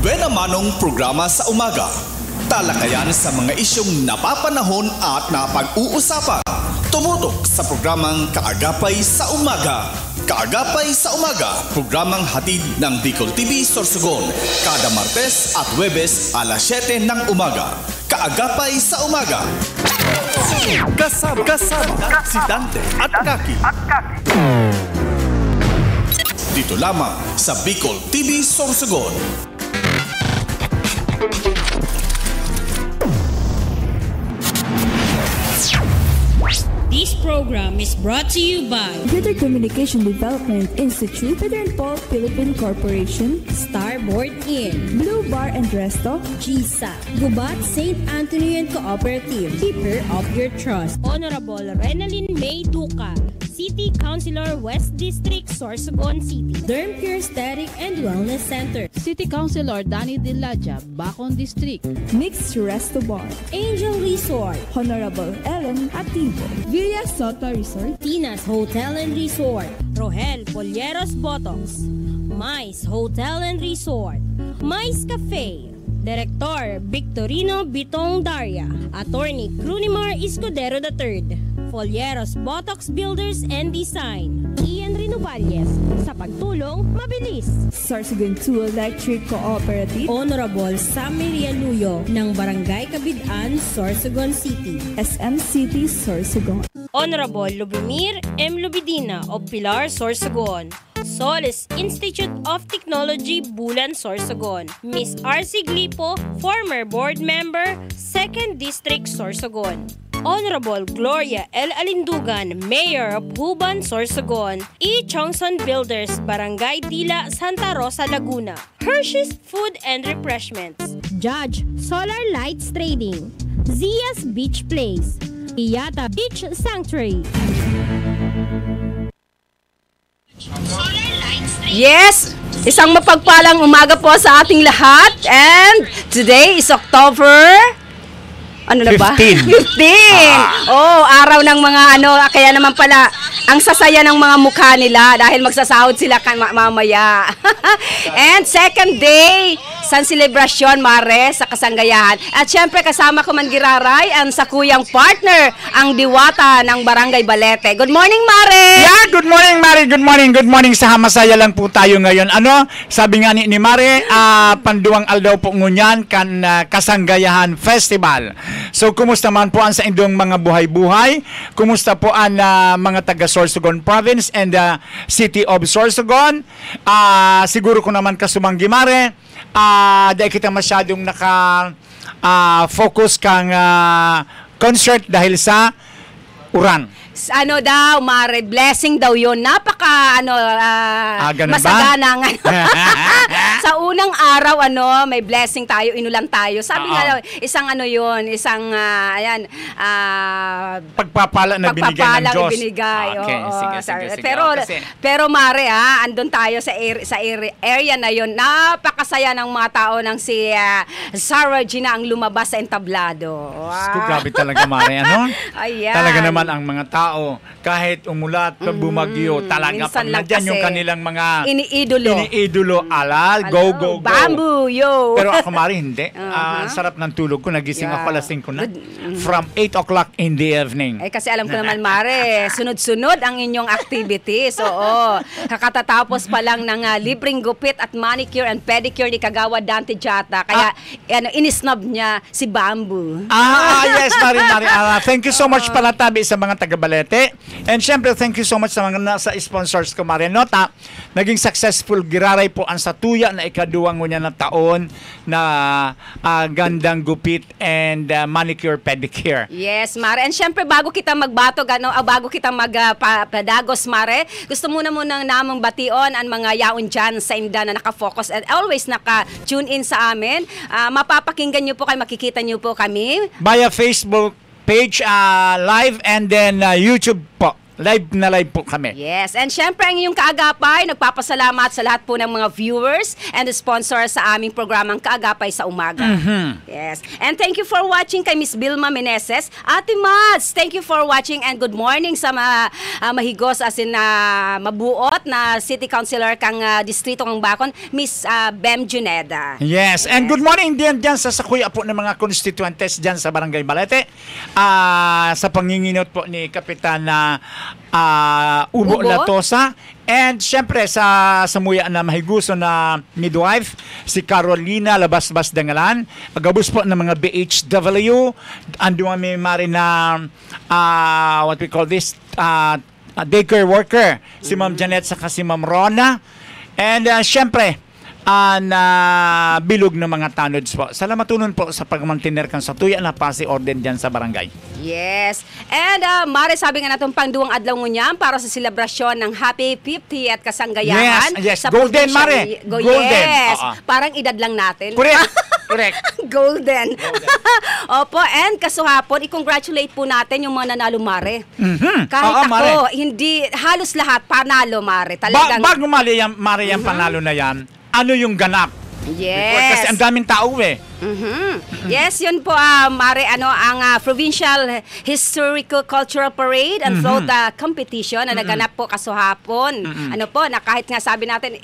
Buena Manong programa sa umaga. Talakayan sa mga isyong napapanahon at napag-uusapan. Tumutok sa programang Kaagapay sa Umaga. Kaagapay sa Umaga, programang hatid ng Bicol TV Sorsogon. Kada Martes at Huwebes alas 7 ng umaga. Kaagapay sa Umaga. Kasama si Dante at Kaki. Dito lamang sa Bicol TV Sorsogon. This program is brought to you by Greater Communication Development Institute, Peter and Paul Philippine Corporation, Starboard Inn, Blue Bar and Resto, GSA, Gubat St. Anthony and Cooperative, Keeper of Your Trust, Honorable Renalyn May Duca, City Councilor West District, Sorsogon City, Derm Care Aesthetic and Wellness Center, City Councilor Danny Dilaja, Bacon District, Mixed Resto Bar, Angel Resort, Honorable Ellen Ativo, Villa Soto Resort, Tina's Hotel and Resort, Rohel Polleros Botox, Mais Hotel and Resort, Mais Cafe, Director Victorino Bitong Daria, Attorney Crunimar Escudero III, Folleros Botox Builders and Design, Ian Renovalles, sa pagtulong mabilis. Sorsogon 2 Electric Cooperative, Honorable Sammy Rialuyo ng Barangay Kabidaan, Sorsogon City, SM City Sorsogon, Honorable Lubimir M. Lubidina of Pilar, Sorsogon, Solis Institute of Technology, Bulan, Sorsogon, Miss R.C. Glipo, former board member, 2nd District, Sorsogon, Honorable Gloria L. Alindugan, Mayor of Huban, Sorsogon, E. Chongson Builders, Barangay Dila, Santa Rosa, Laguna, Hershey's Food and Refreshments, Judge Solar Lights Trading, Zia's Beach Place, Iyata Beach Sanctuary. Yes! Isang mapagpalang umaga po sa ating lahat. And today is October... Ano na ba? 15. 15! Oh, araw ng mga kaya naman pala, ang sasaya ng mga mukha nila dahil magsasahod sila mamaya. And second day, sa selebrasyon, Mare, sa Kasanggayahan. At syempre, kasama ko man giraray, ang sakuyang partner, ang diwata ng Barangay Balete. Good morning, Mare! Yeah, good morning, Mare. Good morning, good morning. Sa masaya lang po tayo ngayon. Sabi nga ni Mare, panduang aldaw po ngunyan kan Kasanggayahan Festival. So, kumusta man po ang sa indong mga buhay-buhay? Kumusta po ang mga taga Sorsogon Province and City of Sorsogon? Siguro ko naman kasumanggi, Mare, dahil kita masyadong focus kang concert dahil sa uran. Ano daw, Mare, blessing daw yun. Napaka, masagana nga. Sa unang araw, may blessing tayo, inulan tayo. Sabi nga, isang pagpapala na binigay ng Diyos. Okay, sige. Pero Mare, andun tayo sa area na yun. Napakasaya ng mga tao ng si Sarah Gina ang lumabas sa entablado. Wow. Grabe talaga, Mare. Ayan. Talaga naman ang mga tao, kahit umulat, bumagyo, talaga pag nandyan yung kanilang mga iniidolo, go. Bamboo, yo. Pero ako, Mari, hindi. Sarap ng tulog ko. Nagising ako alas 5 na. From 8 o'clock in the evening. Kasi alam ko naman, Mare, sunod-sunod ang inyong activities. Oo. Kakatatapos pa lang ng libreng gupit at manicure and pedicure ni Kagawa Dante Jata. Kaya, inisnob niya si Bamboo. Yes, Mari. Thank you so much pala, Tabi, sa mga taga-Balete. And syempre, thank you so much sa mga nasa sponsors ko, Mari. Nota, naging successful giraray po ang satuya na ikaduwang niya na taon na gandang gupit and manicure, pedicure. Yes, Mare. And syempre, bago kita magbatog, bago kita magpadagos, Mare, gusto muna namang bation ang mga yaon dyan sa imda na nakafocus at always naka-tune in sa amin. Mapapakinggan nyo po kayo, makikita nyo po kami. Via Facebook page live and then YouTube po. Live na live po kami. Yes, and syempre ang iyong kaagapay, nagpapasalamat sa lahat po ng mga viewers and sponsors sa aming programang Kaagapay sa Umaga. Yes, and thank you for watching kay Miss Vilma Meneses. Ate Mads, thank you for watching and good morning sa mahigos as in mabuot na City Councilor kang Distrito ng Bacon, Miss Bem Juneda. Yes, and good morning din dyan sa sakuya po ng mga constituentes dyan sa Barangay Balete. Sa panginginot po ni Kapitan Ubo Latosa. And syempre sa samuya na mahiguso na midwife, si Carolina Labas-Bas Dangalan. Pagabos po ng mga BHW. Ando kami mari na what we call this, daycare worker. Si Ma'am Janet saka si Ma'am Rona. And syempre, na bilog ng mga tanods po. Salamatunon po sa pagmantiner kan sa tuya na pasi orden dyan sa barangay. Yes. And Mare, sabi nga natong pangduwang adlaw ngunyan para sa selebrasyon ng Happy 50th kasanggayahan. Yes. Sa Golden, Mare. Golden. Yes. Parang edad lang natin. Correct. Golden. Opo, and kasuhapon, i-congratulate po natin yung mga nanalo, Mare. Kahit ako, Mare. Hindi, halos lahat panalo, Mare. Talagang... Bago Mare yan panalo na yan, ano yung ganap? Yes. Kasi ang daming tao eh. Yes, yun po, Mare, ang Provincial Historical Cultural Parade and Float Competition na naganap po kasuhapon. Ano po, na kahit nga sabi natin,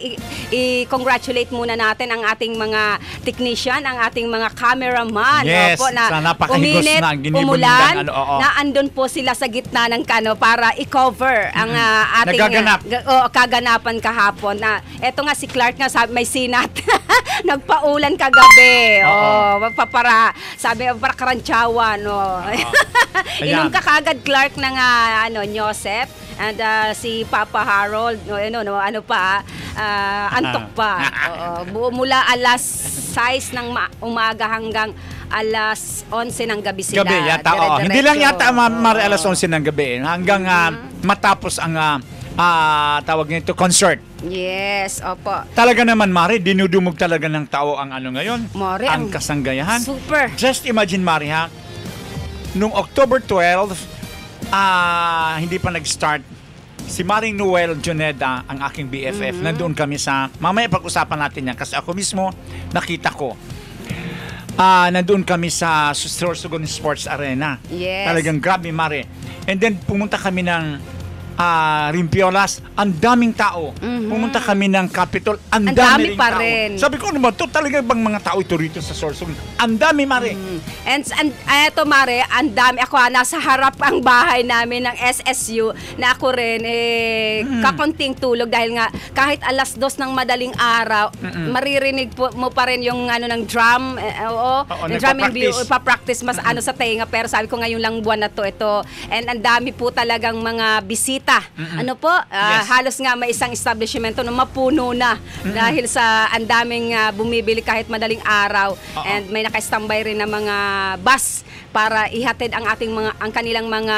i-congratulate muna natin ang ating mga technician, ang ating mga cameraman. Yes, po, na sa napakahigos uminit, na ginibon umulan, nilang oo. na andun po sila sa gitna ng para i-cover ang ating kaganapan kahapon. Na eto nga si Clark nga sabi, may sinat. Nagpaulan kagabi. Para sabi para karantsawan, Inom ka kagad, Clark, ng Joseph and si Papa Harold, antok pa. Mula alas 6 ng umaga hanggang alas 11 ng gabi sila. Gabi yata. Hindi lang yata Mare alas 11 ng gabi hanggang matapos ang tawag nito concert. Yes, opo. Talaga naman, Mare, dinudumog talaga ng tao ang ngayon. Mare, ang kasanggayahan. Super. Just imagine, Mare, ha? Nung October 12, hindi pa nag-start, si Maring Noel Juneda, ang aking BFF, nandoon kami sa, mamaya pag-usapan natin yan, kasi ako mismo, nakita ko. Nandoon kami sa Sorsogon Sports Arena. Yes. Talagang grabe, Mare. And then, pumunta kami ng Rimpiolas, ang daming tao. Pumunta kami ng Capitol, ang dami ring pa tao. rin. Sabi ko, ano ba to? Talaga bang mga tao ito rito sa Sorsogon? Ang dami, Mare. And eto, Mare, ang dami. Ako, nasa harap ang bahay namin ng SSU na ako rin, kakonting tulog dahil nga kahit alas 2 ng madaling araw, maririnig mo pa rin yung ng drum. Yung drum and pa-practice mas sa tenga. Pero sabi ko ngayong lang buwan na ito. And ang dami po talagang mga bisita. Ano po, Yes. halos nga may isang establishmento na mapuno na dahil sa ang daming bumibili kahit madaling araw. And may naka-standby rin na mga bus para ihatid ang kanilang mga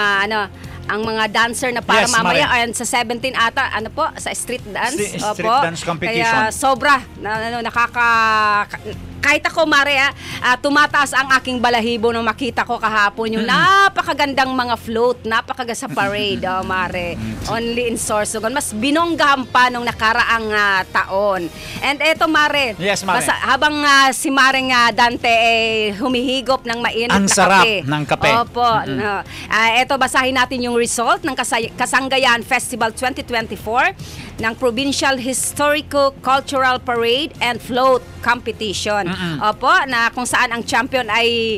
ang mga dancer na para Yes, mamaya Mare. and sa 17 ata sa street dance. Street dance competition. Kaya sobra kahit ako, Mare, tumataas ang aking balahibo nung makita ko kahapon yung napakagandang mga float, napakaganda sa parade, Mare. Only in Sorsogon. Mas binonggahan pa nung nakaraang taon. And eto, Mare, Yes, Mare. habang si Mare Dante humihigop ng mainit Ang na sarap kape. ng kape. Opo. Eto, basahin natin yung result ng Kasanggayahan Festival 2024 ng Provincial Historical Cultural Parade and Float Competition. Opo, na kung saan ang champion ay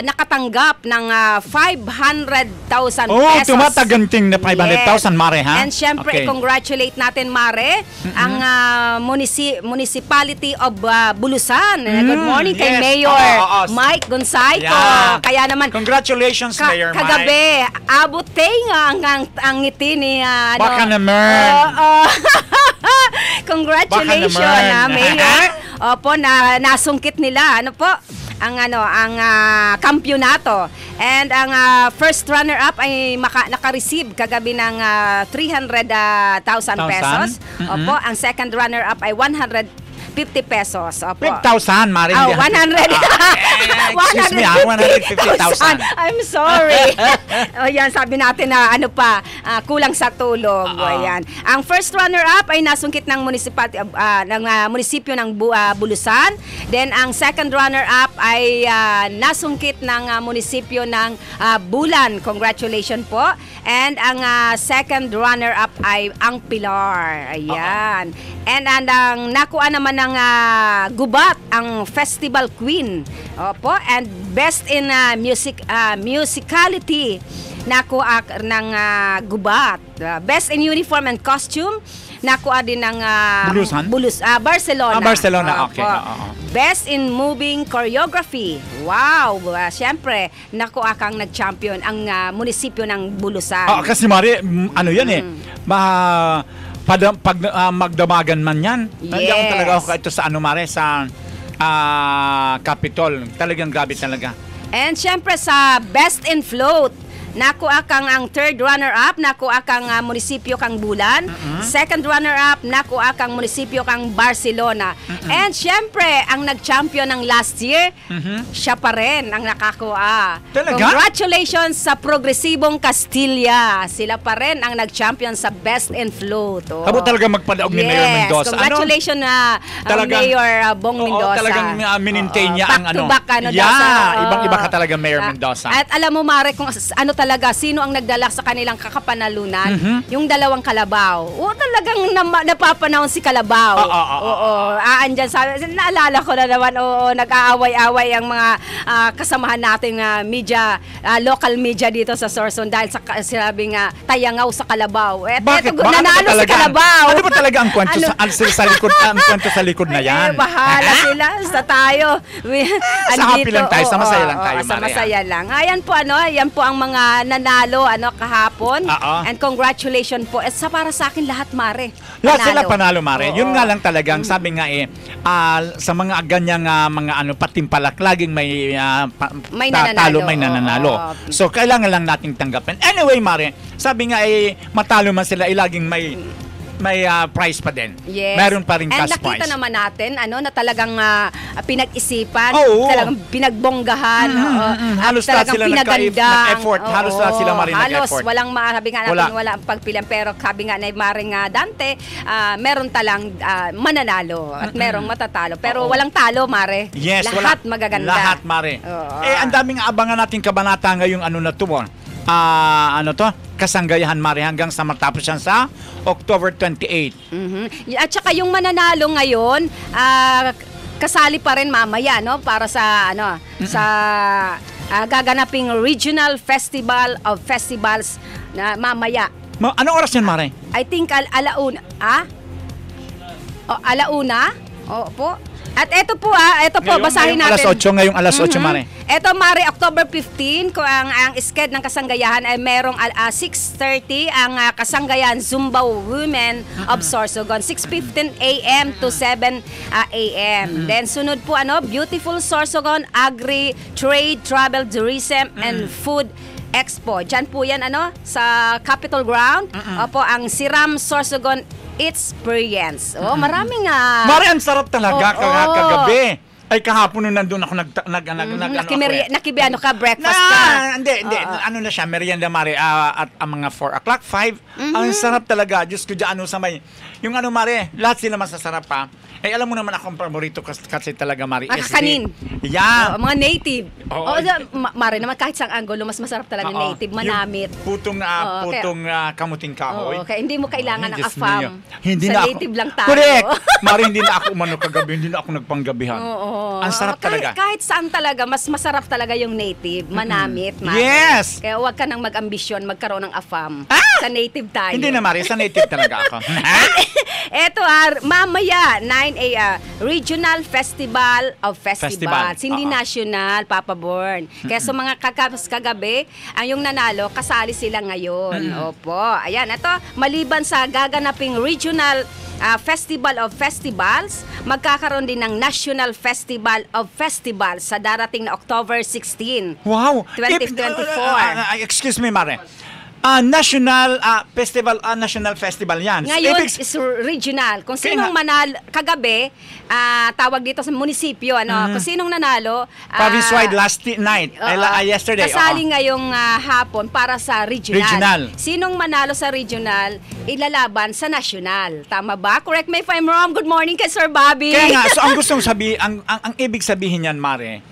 nakatanggap ng 500,000 pesos. Tumataganting na 500,000, Mare, ha? And syempre, congratulate natin, Mare, ang Municipality of Bulusan. Good morning kay yes. Mayor Mike Gonzaico. Yeah. Kaya naman, Congratulations, Mayor Mike. kagabi, abot ang ngiti ni Baka naman. Congratulations, Mayor. Opo, nasungkit nila ang kampyonato. And ang first runner up ay naka-receive kagabi ng 300,000 pesos. Opo, ang second runner up ay 100,000 50 pesos. Opo. 5,000, Mare. Oh, hindi 100. Excuse me, 150,000. I'm sorry. O yan, sabi natin na ano pa, kulang sa tulog. O yan. Ang first runner-up ay nasungkit ng munisipyo ng Bulusan. Then ang second runner-up ay nasungkit ng munisipyo ng Bulan. Congratulations po. And ang second runner-up ay ang Pilar. Ayan. And ang nakuha naman ng Gubat, ang Festival Queen. Opo. And best in musicality, nakuha ng Gubat. Best in uniform and costume, nakuha din ng Barcelona. Barcelona, okay. Best in moving choreography. Wow! Siyempre, nakuha kang nag-champion ang munisipyo ng Bulusan. Kasi Mare, ano yan pag magdamagan man yan. Nandiyan talaga ako ito sa Mare, sa Capitol. Talagang grabe talaga. And siyempre sa Best in Float, nakuha kang ang third runner-up, nakuha kang munisipyo kang Bulan. Second runner-up, nakuha kang munisipyo kang Barcelona. And syempre, ang nag-champion ng last year, siya pa rin ang nakakuha. Talaga? Congratulations sa Progresibong Castilla. Sila pa rin ang nag-champion sa Best in Float. Abo talaga magpadaog ni Mayor Mendoza. Congratulations na Mayor Bong Mendoza. Talagang minintain niya ang back-to-back ibang-iba ka talaga, Mayor Mendoza. At alam mo, Mare, kung ano talaga, sino ang nagdala sa kanilang kakapanalunan? Yung dalawang kalabaw. Talagang napapanahon si Kalabaw. Andyan sabi, naalala ko na naman, nag-aaway-away ang mga kasamahan nating media, local media dito sa Sorsogon dahil sa sinabing tayangaw sa Kalabaw. Bakit? Nanalo si Kalabaw. Ano ba talaga ang kwento sa likod na yan? Bahala sila. Sa tayo. Sa happy lang tayo, sa masaya lang tayo, Sa masaya lang. Ayan po, yan po ang mga nanalo kahapon. And congratulations po. Sa para sa akin lahat, Mare. Lahat sila panalo, Mare. Yun nga lang talagang sabi nga sa mga ganyang mga patimpalak, laging may talo, may nananalo. So kailangan lang nating tanggapin. Anyway, Mare, sabi nga matalo man sila, laging may prize pa din. Yes. Meron pa rin cash prize. And nakita naman natin na talagang pinag-isipan, talagang pinagbonggahan, halos lahat sila nag-effort. Halos lahat sila Mare nag-effort. Halos walang sabi nga natin wala pagpilian, pero sabi nga na Maring Dante, meron talang mananalo at merong matatalo. Pero walang talo, Mare. Yes, lahat magaganda. Lahat, Mare. Ang daming abangan nating kabanata ngayong na to. Kasanggayahan, Mare, hanggang sa matapos yan sa October 28. At saka yung mananalo ngayon, kasali pa rin mamaya, para sa sa gaganaping Regional Festival of Festivals na mamaya. Anong oras yan, Mare? I think alauna. Alauna? Opo. At ito po, basahin natin. Ngayong alas 8, Mare. Ito, Mare, October 15, kung ang sked ng kasanggayahan ay merong 6:30 ang kasanggayahan Zumba Women of Sorsogon, 6:15 a.m. to 7 a.m. Then sunod po, Beautiful Sorsogon Agri Trade, Travel, Tourism, and Food Expo. Diyan po yan, sa Capitol Ground. Opo, ang Siram Sorsogon Experience. Maraming Mare, ang sarap talaga kagabi. Ay, kahapon nung nandun ako breakfast ka? Hindi. Ano na siya, merienda, Mare, at mga 4 o'clock, 5. Ang sarap talaga. Diyos ko dyan, Mare. Yung Mare, lahat sila masasarap pa. Alam mo naman akong paborito kasi talaga, Mare. Kanin. Yeah. Mga native. Mare, naman kahit sang angulo, mas masarap talaga yung native, manamit. Putong kamuting kahoy. Okay, hindi mo kailangan ng afam. Hindi sa na native ako, lang tayo. Correct. Mare, hindi na ako umano kagabi, hindi na ako nagpanggabihan. Ang sarap talaga. Kahit saan talaga, mas masarap talaga yung native, manamit, Mare. Yes! Kaya huwag ka nang mag-ambisyon, magkaroon ng afam. Sa native tayo. Hindi na, Mare, sa native talaga ako. Eto, mamaya, 9 a.m. Regional Festival of Festivals. Hindi national, Papa Born. Kaya sa mga kagabi, ang yung nanalo, kasali sila ngayon. Opo. Ayan, ito, maliban sa gaganaping Regional Festival of Festivals, magkakaroon din ng National Festival of Festivals sa darating na October 16. Wow! 2024. Excuse me, Mare. National festival, national festival yan. Ngayon is regional. Kung sinong manalo, kagabi, tawag dito sa munisipyo, kung sinong nanalo, province-wide last night, yesterday. Kasali ngayong hapon para sa regional. Sinong manalo sa regional, ilalaban sa national. Tama ba? Correct me if I'm wrong. Good morning kay Sir Bobby. Kaya nga, so ang gustong sabihin, ang ibig sabihin yan, Mare,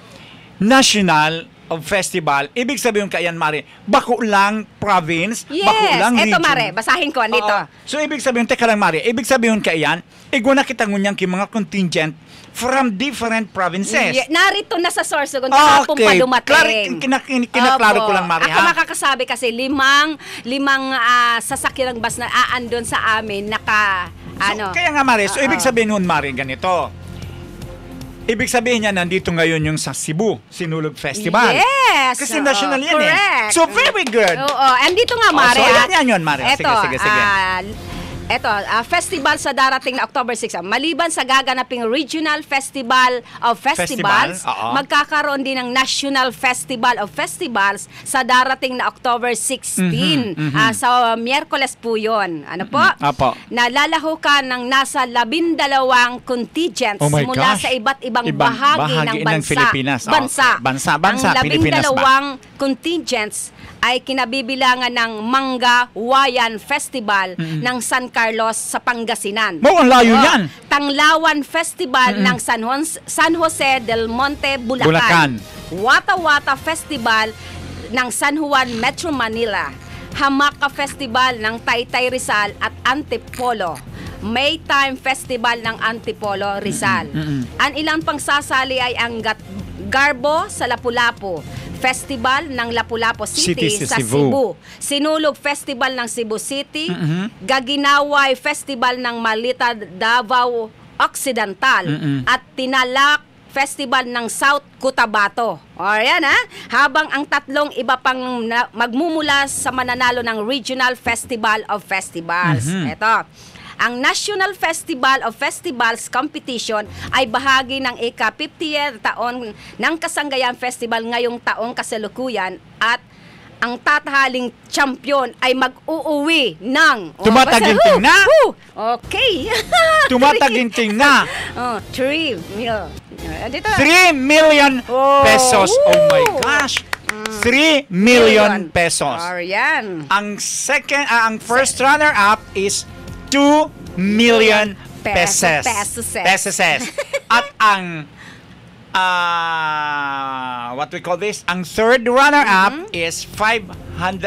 national of festival, ibig sabihin kayan, Mare, bako lang province, bako lang region. Eto, Mare, basahin ko dito. So, ibig sabihin, teka lang, Mare, ibig sabihin kayan, igwa na kita ngunyang ki mga contingent from different provinces. Narito na sa Sorsogon, kahapon pa dumating. Kinaklaro ko lang, Mare, Ako makakasabi kasi limang sasakyan ng bus na aandon sa amin, Kaya nga, Mare, so ibig sabihin nun, Mare, ganito. Ibig sabihin niya, nandito ngayon yung sa Cebu, Sinulog Festival. Yes! Kasi national yan correct. So, very good. Oo, andito nga, Mare. So, yan yun, Mare. Sige. Ito, festival sa darating na October 6. Maliban sa gaganaping Regional Festival of Festivals, magkakaroon din ng National Festival of Festivals sa darating na October 16. Sa Miyerkules po yun. Ano po? Nalalahukan ng nasa 12 contingents mula sa iba't ibang bahagi ng Pilipinas. Bansa, ang Pilipinas 12 contingents ay kinabibilangan ng Mangga Wayan Festival ng San Carlos sa Pangasinan. Ang layo yan. Tanglawan Festival ng San Jose del Monte, Bulacan. Wata-Wata Festival ng San Juan, Metro Manila. Hamaka Festival ng Taytay Rizal at Antipolo. Maytime Festival ng Antipolo, Rizal. Ang ilang pangsasali ay ang Garbo sa Lapu-Lapu. Festival ng Lapu-Lapu City sa Cebu. Sinulog Festival ng Cebu City. Gaginaway Festival ng Malita, Davao Occidental. At Tinalak Festival ng South Cotabato. Ayan Habang ang tatlong iba pang magmumula sa mananalo ng Regional Festival of Festivals. Ito. Ang National Festival of Festivals Competition ay bahagi ng ika-50th taon ng Kasanggayan Festival ngayong taong kasalukuyan at ang tatahaling champion ay mag-uuwi ng... Tumataginting na? Okay. Tumataginting na. 3 million. 3 million pesos. Oh my gosh. 3 million pesos. Ayan. Ang first runner-up is 2 million pesos. At ang what we call this, ang third runner-up is 800,000.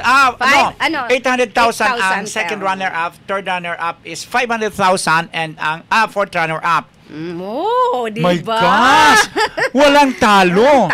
Ang second runner-up, third runner-up is 500,000 and ang fourth runner-up. Di my ba? gosh! Walang talo.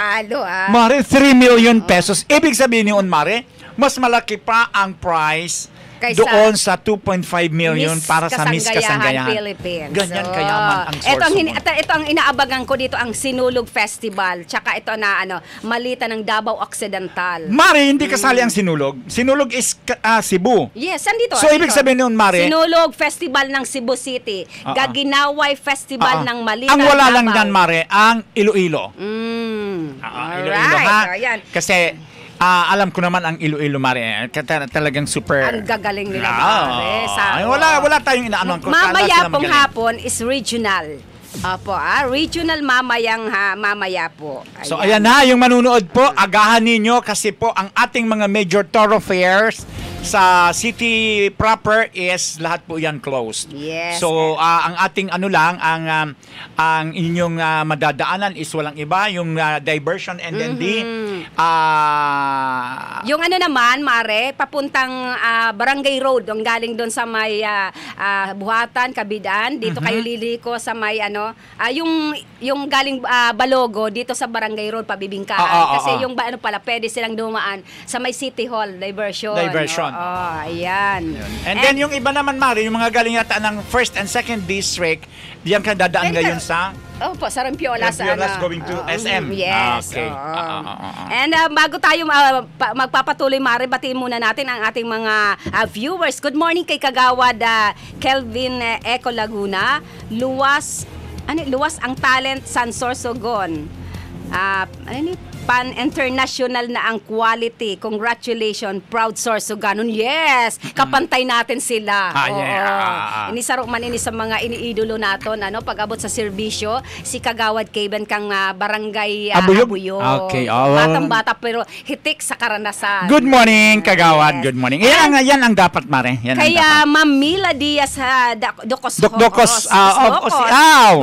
Mare, 3 million pesos. Ibig sabihin yun, Mare, mas malaki pa ang prize doon sa 2.5 million para sa Miss Kasanggayahan Philippines. Ganyan kayaman ang Sorsogon. Ito ang inaabagan ko dito, ang Sinulog Festival. Tsaka ito na Malita ng Davao Occidental. Mare, hindi kasali ang Sinulog. Sinulog is Cebu. Yes, andito. So, ibig sabihin nun, Mare, Sinulog Festival ng Cebu City. Gaginaway Festival ng Malita, ang wala Davao. lang dyan, Mare, ang Iloilo. Iloilo, ha? Ayan. Kasi alam ko naman ang Iloilo, Mare. Talagang super... Ang gagaling nila, Mare. Wala tayong inaano. Mamaya pong hapon is regional. Opo, regional mamaya po. Ayan. So, ayan na, yung manunood po, agahan ninyo kasi po ang ating mga major thoroughfares sa city proper is lahat po yan closed. Yes. So, ang ating ang inyong madadaanan is walang iba, yung diversion and then yung naman, Mare, papuntang Barangay Road, ang galing doon sa may Buhatan, Kabidaan, dito kayo liliko sa may yung galing Balogo dito sa Barangay Road pabibingkaan kasi yung pwede silang dumaan sa may City Hall diversion. Ayan. And then yung iba naman, Mari, yung mga galing yata ng first and second district, diyan ka dadaan ngayon sa sa Rampiolas going to SM. Yes. Okay. And bago tayo magpapatuloy, Mari, batiin muna natin ang ating mga viewers. Good morning kay Kagawad Kelvin Eco Laguna. Luwas ang talent San Sorsogon. pan-international na ang quality. Congratulations, proud Sorsogon. Yes, kapantay natin sila. Inisaro man ini sa mga iniidolo naton, pag-abot sa serbisyo, si Kagawad Kevin kang barangay Abuyog. Okay. Batang-bata pero hitik sa karanasan. Good morning, Kagawad. Good morning. Yan ang dapat, Mare. Yan Kaya Ma'am Mila Diaz Docos. Good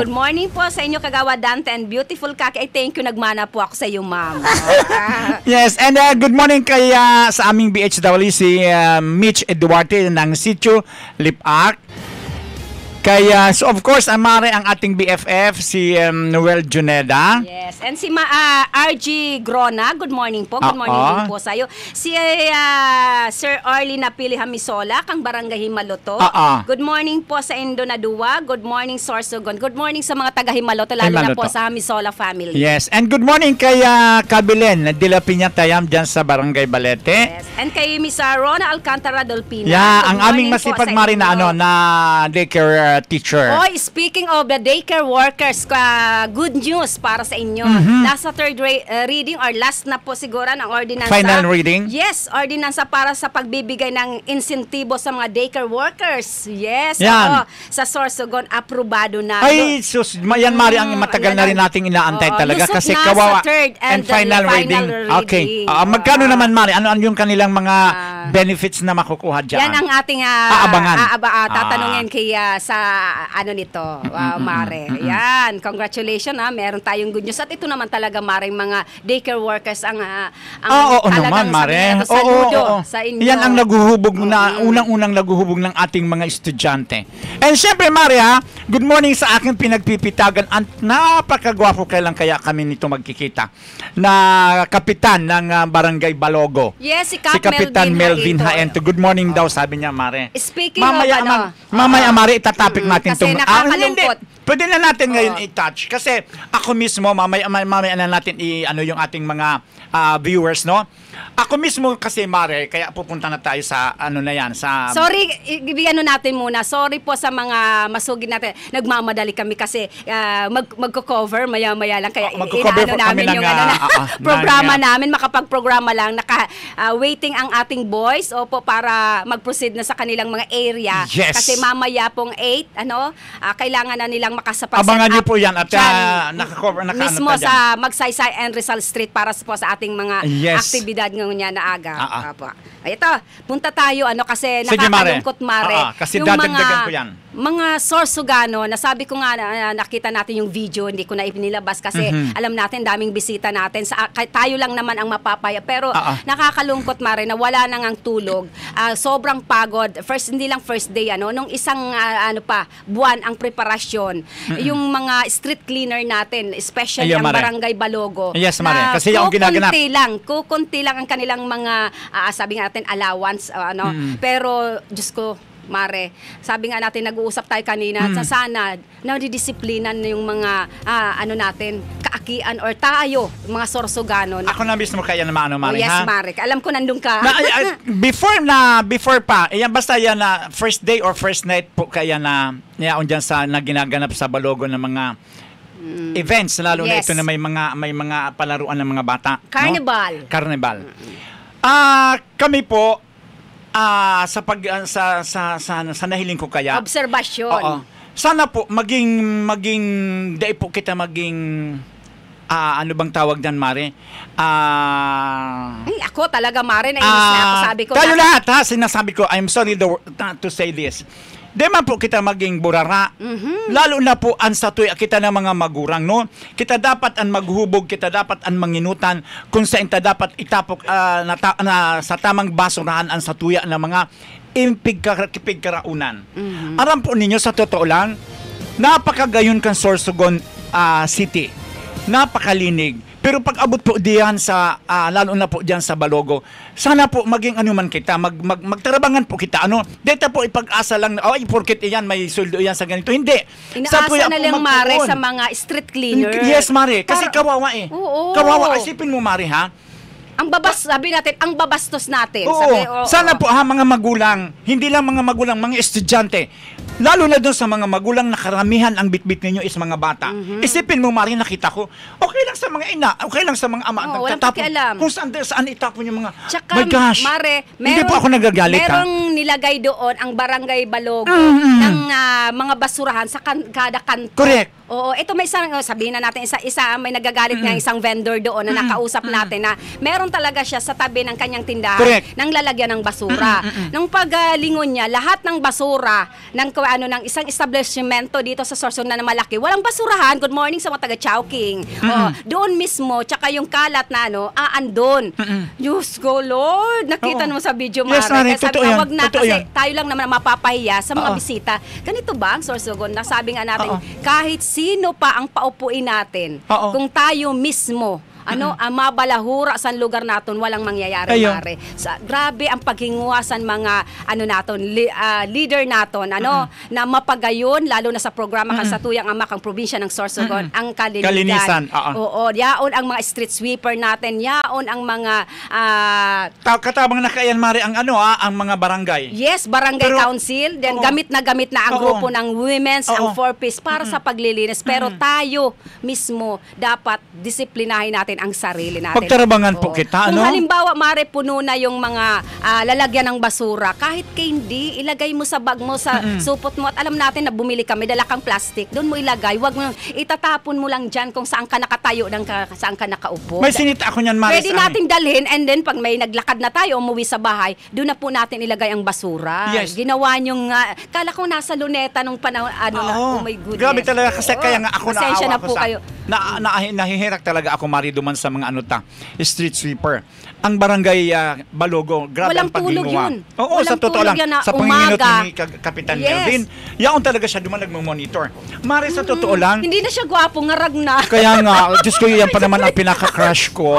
morning po sa inyo, Kagawad Dante and beautiful Kaki. I thank you, nagmana po ako sa iyo, ma'am. Yes, and good morning kay sa aming BHW si Mitch Eduarte ng Sitio Lipak. Kaya, so of course, Mare, ang ating BFF, si Noel Juneda. Yes, and si RG Grona, good morning po. Good morning din po sa iyo. Si Sir Arlie Napili Hamisola, kang Barangay Himaloto. Good morning po sa Indonadua. Good morning, Sorsogon. Good morning sa mga taga Himaloto, lalo na po sa Hamisola family. Yes, and good morning kay Kabilen, Dila Piñatayam, dyan sa Barangay Balete. Yes, and kay Miss Rona Alcantara Dolpina. Yeah, ang aming masipag Mari na na daycare teacher. Speaking of the daycare workers, good news para sa inyo. Nasa third reading or last na po siguro ng ordinansa. Final reading? Yes, ordinansa para sa pagbibigay ng insentibo sa mga daycare workers. Yes, sa Sorsogon, aprobado na. Ay, sus, yan Mari, ang matagal na rin nating inaantay talaga kasi kawawa. Third and final reading. Okay. Magkano naman Mari? Ano yung kanilang mga benefits na makukuha dyan? Yan ang ating tatanungin kay sa nito, Mare. Yan, congratulations meron tayong good news. At ito naman talaga, Mare, mga daycare workers ang naman, Mare. Sa inyo. Yan ang naguhubog na unang-unang naguhubog ng ating mga estudyante. And syempre, Mare, good morning sa aking pinagpipitagan at napakagwapo kailan kaya kami nito magkikita na kapitan ng Barangay Balogo. Yes, si Kapitan Melvin Haento. Good morning daw, sabi niya, Mare. Speaking of mamaya, Mare, itatapik natin kasi nakakalungkot. Pwede na natin ngayon i-touch kasi ako mismo mamaya na natin yung ating mga viewers, no? Ako mismo kasi, Mare, kaya pupunta na tayo sa sa sorry, natin muna. Sorry po sa mga masugid natin. Nagmamadali kami kasi magko-cover maya-maya lang kaya namin yung programa namin, makapag-programa lang. Waiting ang ating boys para mag-proceed na sa kanilang mga area. Yes. Kasi mamaya pong 8, kailangan na nilang makasapaset. Abangan niyo po yan at naka-cover mismo sa Magsaysay and Rizal Street para po sa ating mga aktibidad ngayon na aga. Ito, punta tayo kasi nakakalungkot, Mare. Kasi dadagdagan ko yan. Mga Sorsogano, nasabi ko nga nakita natin yung video, hindi ko na ipinilabas kasi alam natin daming bisita natin. Tayo lang naman ang mapapaya. Pero nakakalungkot, Mare, na wala nang ang tulog. Sobrang pagod. Hindi lang first day, nung isang buwan ang preparasyon. Yung mga street cleaner natin, especially ang Barangay Balogo. Yes, Mare. Kasi yung ginaganap. Kukunti lang ang kanilang mga, sabi nga natin, allowance. Pero, Diyos ko, Mare, sabi nga natin, nag-uusap tayo kanina, sana nadidisiplinan na yung mga natin, kaakian or tayo, mga Sorsogano. Ako na mismo kaya naman, Mare. Yes, Mare. Alam ko nandun ka. Before pa, basta yan na first day or first night po kaya na dyan sa ginaganap sa Balogo ng mga events, lalo na ito na may mga palaruan ng mga bata. Carnival. No? Carnival. Kami po sa nahiling ko kaya obserbasyon. Sana po maging dai po kita maging ano bang tawag diyan, Mare? Ako talaga, Mare, nainis na ako, sabi ko. Kayo lahat sinasabi ko, I'm sorry to say this. Di man po kita maging burara. Lalo na po ang satuya kita ng mga magurang, no? Kita dapat ang maghubog, kita dapat ang manginutan kung saan ta dapat itapok sa tamang basurahan ang satuya ng mga impigkaraunan. Aram po ninyo, sa totoo lang, napakagayon kan Sorsogon City. Napakalinig. Pero pag abot po diyan lalo na po diyan sa Balogo, sana po maging man kita, magtarabangan po kita, dito po ipag-asa lang, porket iyan, may sweldo iyan sa ganito. Hindi. Inaasa na lang, Mare, sa mga street cleaner. Yes, Mare. Kasi kawawa Oo. Kawawa. Isipin mo, Mare, sabi natin, ang babastos natin. Oo. Sana po mga magulang, hindi lang mga magulang, mga estudyante, Lalo na doon sa mga magulang na karamihan ang bitbit ninyo is mga bata. Isipin mo, Mari, nakita ko, okay lang sa mga ina, okay lang sa mga ama. Oo, walang Nagtatapon. pakialam. Kung saan itapon yung mga, Tsaka, my gosh, Mare, hindi po ako nagagalit, ha? merong nilagay doon ang barangay Balogo ng mga basurahan sa kada kanto. Correct. Oo, ito may isang, sabihin na natin, isa may nagagalit nga isang vendor doon na nakausap natin na meron talaga siya sa tabi ng kanyang tindahan Correct. ng lalagyan ng basura. Nung paglingon niya, lahat ng basura ng isang establishmento dito sa Sorsogon na malaki, walang basurahan. Good morning sa mga taga Chowking. Doon mismo, tsaka yung kalat na andon. Diyos ko, Lord, nakita mo sa video, Mare. Yes, Mare, Kaya sabi totoo ko, yan, wag na totoo kasi yan. tayo lang naman mapapahiya sa mga bisita. Ganito ba ang Sorsogon? Nasabi nga natin, kahit sino pa ang paupuin natin, kung tayo mismo ang mabalahura sa lugar natin, walang mangyayari, Ayun. Mare. Grabe ang paghinguasan mga leader naton na mapagayon lalo na sa programa kan sa tuyang ama kang probinsya ng Sorsogon ang Kalinisan, Oo, yaon ang mga street sweeper natin, yaon ang mga katabang na kayan, Mari, ang ang mga barangay. yes, barangay council, then gamit na ang grupo ng women's, ang 4-piece para sa paglilinis. Pero tayo mismo dapat disiplinahin natin ang sarili natin. Pagtarabangan po kita, Kung halimbawa, Mare, puno na yung mga lalagyan ng basura, kahit hindi, ilagay mo sa bag mo, sa supot mo, at alam natin na bumili kami, dala kang plastic, doon mo ilagay, wag mo, itatapon mo lang dyan kung saan ka nakatayo, saan ka nakaupo. May sinita ako niyan, Mari. Pwede nating dalhin, and then pag may naglakad na tayo, umuwi sa bahay, doon na po natin ilagay ang basura. Yes. Ginawa nyo nga, kala ko nasa luneta nung panahon, oh my goodness. Grabe talaga, kasi kaya nga ako Pasensya naawa na po kayo. nahihirak talaga ako, Mari, duman sa mga street sweeper. Ang barangay Balogo, grabe Walang ang paghinguha. tulog yun. Oo, sa Walang totoo tulog lang. yan na Sa panginginot umaga. ni Kapitan Yes. Melvin, yaon talaga siya duman nagmamonitor. Mari, sa totoo lang, Hindi na siya gwapo, ngarag na. kaya nga, Diyos ko, yan pa naman ang pinaka-crush ko.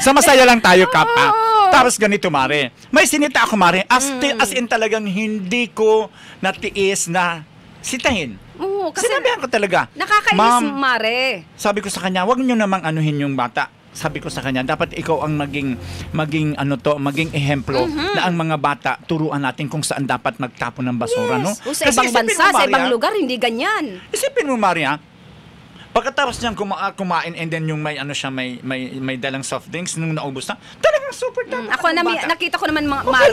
Sa masaya lang tayo, Kapa. Tapos ganito, Mare. May sinita ako, Mare. As in talagang hindi ko natiis na sitahin. Oo, kasi Sinabihan ko talaga. nakakainis, Ma'am, Mare. sabi ko sa kanya, wag niyo namang anuhin yung bata. Sabi ko sa kanya, dapat ikaw ang maging ehemplo na ang mga bata, turuan natin kung saan dapat magtapon ng basura, no? O, sa Kasi ibang isipin bansa, mo, sa Maria, ibang lugar, hindi ganyan. Isipin mo, Maria, pagkatapos niyang kumain and then yung may dalang soft drinks nung naubos na, talagang super tapos. Ako nakita ko naman, Mare. Okay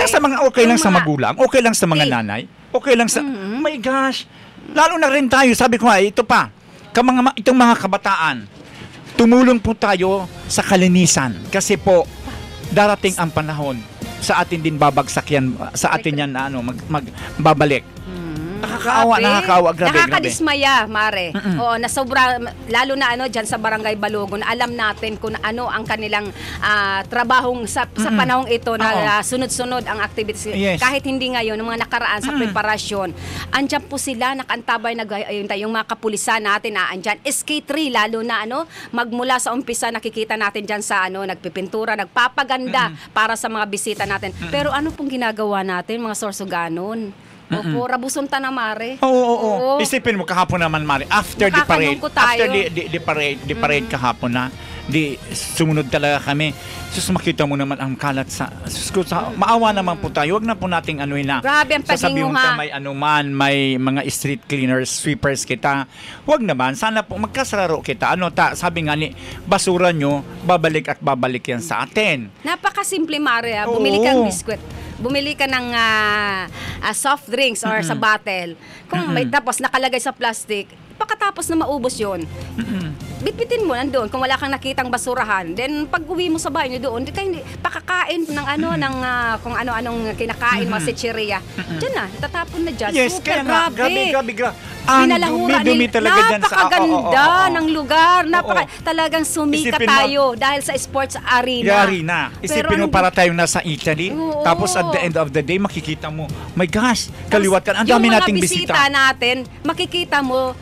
lang sa yung mga- magulang, okay lang sa mga Okay. nanay, okay lang sa, my gosh, lalo na rin tayo, sabi ko nga, ito pa, itong mga kabataan, tumulong po tayo sa kalinisan kasi po darating ang panahon sa atin din babagsak yan, sa atin yan magbabalik. Nakakaawa, grabe. Nakakadismaya, Mare. Oo, na sobra, lalo na dyan sa Barangay Balogon, alam natin kung ano ang kanilang trabahong sa panahong ito na sunod-sunod ang activities. Yes. Kahit hindi ngayon, ng mga nakaraan sa preparasyon, andyan po sila, nakantabay, yung mga kapulisan natin, andyan. SK3, lalo na magmula sa umpisa, nakikita natin dyan sa nagpipintura, nagpapaganda para sa mga bisita natin. Pero ano pong ginagawa natin, mga Sorsoganon? Opo, rabuson ta na, Mare. Oo. Isipin mo kahapon naman, Mari, after the parade, Nakakalungkot tayo. after the parade kahapon na, sumunod talaga kami. Sus, makita mo naman ang kalat maawa naman po tayo. Huwag na po nating na. Grabe ang sasabihin paghinguha. ka may mga street cleaners, sweepers kita. Huwag naman. Sana po magkasararo kita. Sabi nga ni, basura nyo, babalik at babalik yan sa atin. Napakasimple, Mare. Bumili kang biskwit. Bumili ka ng soft drinks or sa bottle. Kung may tapos nakalagay sa plastic, pagkatapos na maubos yon, bitbitin mo nandoon kung wala kang nakitang basurahan. Then pag uwi mo sa bahay nyo doon, di kayo pakakain ng kung ano-anong kinakain, mga secheriya. Diyan na, tatapon na dyan. Yes, Super, kaya nga, grabe. Binalahura Dumi talaga dyan sa... Napakaganda ng lugar. Talagang sumikat Isipin mo, tayo dahil sa sports arena. Isipin mo para tayong nasa Italy, Oo. tapos at the end of the day, makikita mo, my gosh, kaliwat ka, ang dami nating Yung mga bisita bisita. natin, makikita mo,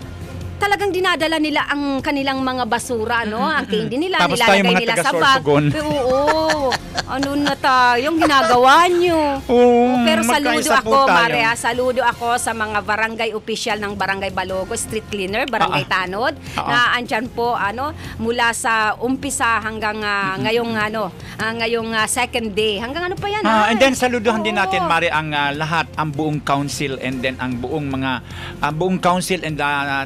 talagang dinadala nila ang kanilang mga basura, no? Ang candy nila, Tapos tayo nilalagay mga nila sa bag. taga-Sorsogon. Oo. Ano na tayong ginagawa nyo? Oo, Pero magkaisa saludo po ako, tayo. Maria. Saludo ako sa mga barangay official ng Barangay Balogo, street cleaner, Barangay Tanod, na andyan po, mula sa umpisa hanggang ngayong second day. Hanggang ano pa yan, And then saluduhan din Oo. natin Mari ang lahat, ang buong council and then ang buong buong council and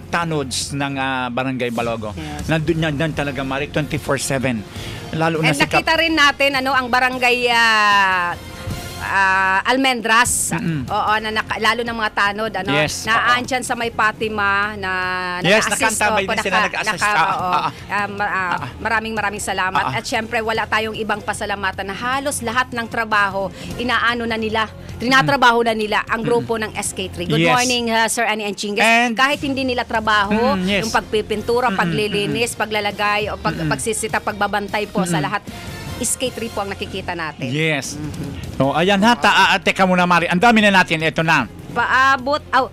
tanods ng Barangay Balogo. Yes. Nandun talaga Mari 24/7. Lalo na And si nakita rin natin ang barangay Almendras. Oo, lalo ng mga tanod, Yes, naandyan sa may Fatima na Yes, naka-assist. nakantabay din sila, nag-assist. Maraming salamat. At syempre, wala tayong ibang pasalamatan na halos lahat ng trabaho, tinatrabaho na nila ang grupo ng SK3. Good Yes. morning, Sir Annie Anchingas. And- Kahit hindi nila trabaho, Yes. yung pagpipintura, paglilinis, paglalagay, o pagsisita, pagbabantay po sa lahat, SK3 po ang nakikita natin. Yes. So, ayan ha, teka muna Mari. Ang dami na natin, ito na.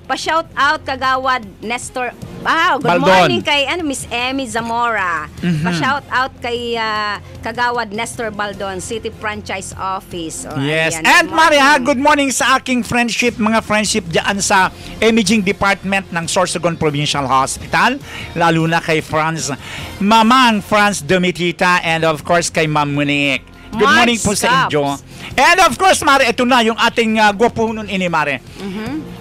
Pa-shout out Kagawad Nestor. Good Baldon. morning kay Miss Emmy Zamora. Pa-shout out kay Kagawad Nestor Baldon, City Franchise Office. Yes. Ayan, And good Mari ha, morning. good morning sa aking mga friendship dyan sa Imaging Department ng Sorsogon Provincial Hospital. Lalo na kay Mamang Franz Domitita, and of course kay Ma'am Monique. Good Mark morning po sa inyo. Scaps. And of course, Mari, ito na yung ating gwapuhunon ini, Mari.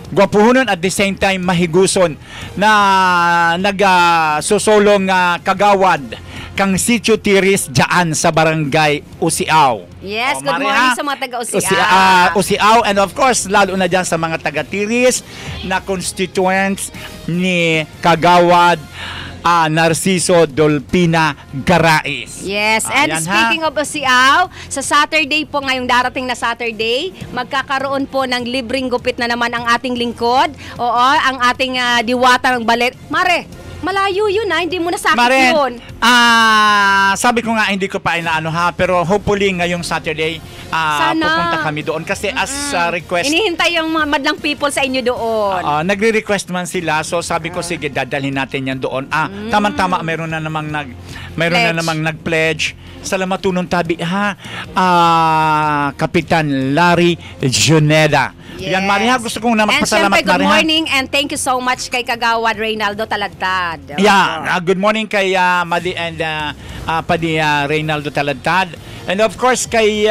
Gwapuhunon at the same time mahiguson na nagsusulong kagawad kang Sitio Tiris dyan sa Barangay Usiaw. Yes, good Mari, morning ha? sa mga taga-Usiaw. Usiaw, and of course, lalo na dyan sa mga taga-Tiris na constituents ni Kagawad Narciso Dolpina Garais. Yes, and Ayan, speaking of Usiaw, sa Saturday po, ngayong darating na Saturday, magkakaroon po ng libreng gupit na naman ang ating lingkod. Oo, ang ating diwata ng balet. Mare, malayo yun hindi mo nasakit Mare, yun. sabi ko nga hindi ko pa inaano ha, pero hopefully ngayong Saturday Sana. pupunta kami doon kasi as request. Inihintay yung mga madlang people sa inyo doon. Nagre-request man sila, so sabi ko sige dadalhin natin yan doon. Tama-tama meron na namang nag-pledge. Salamat tunong tabi ha. Kapitan Larry Juneda. Yes. Yan Maria, gusto kong na magpasalamat And syempre, good Maria. morning and thank you so much kay Kagawad Reynaldo Taladtad. Yeah, good morning kay Madi and Padi Reynaldo Taladtad. And of course kay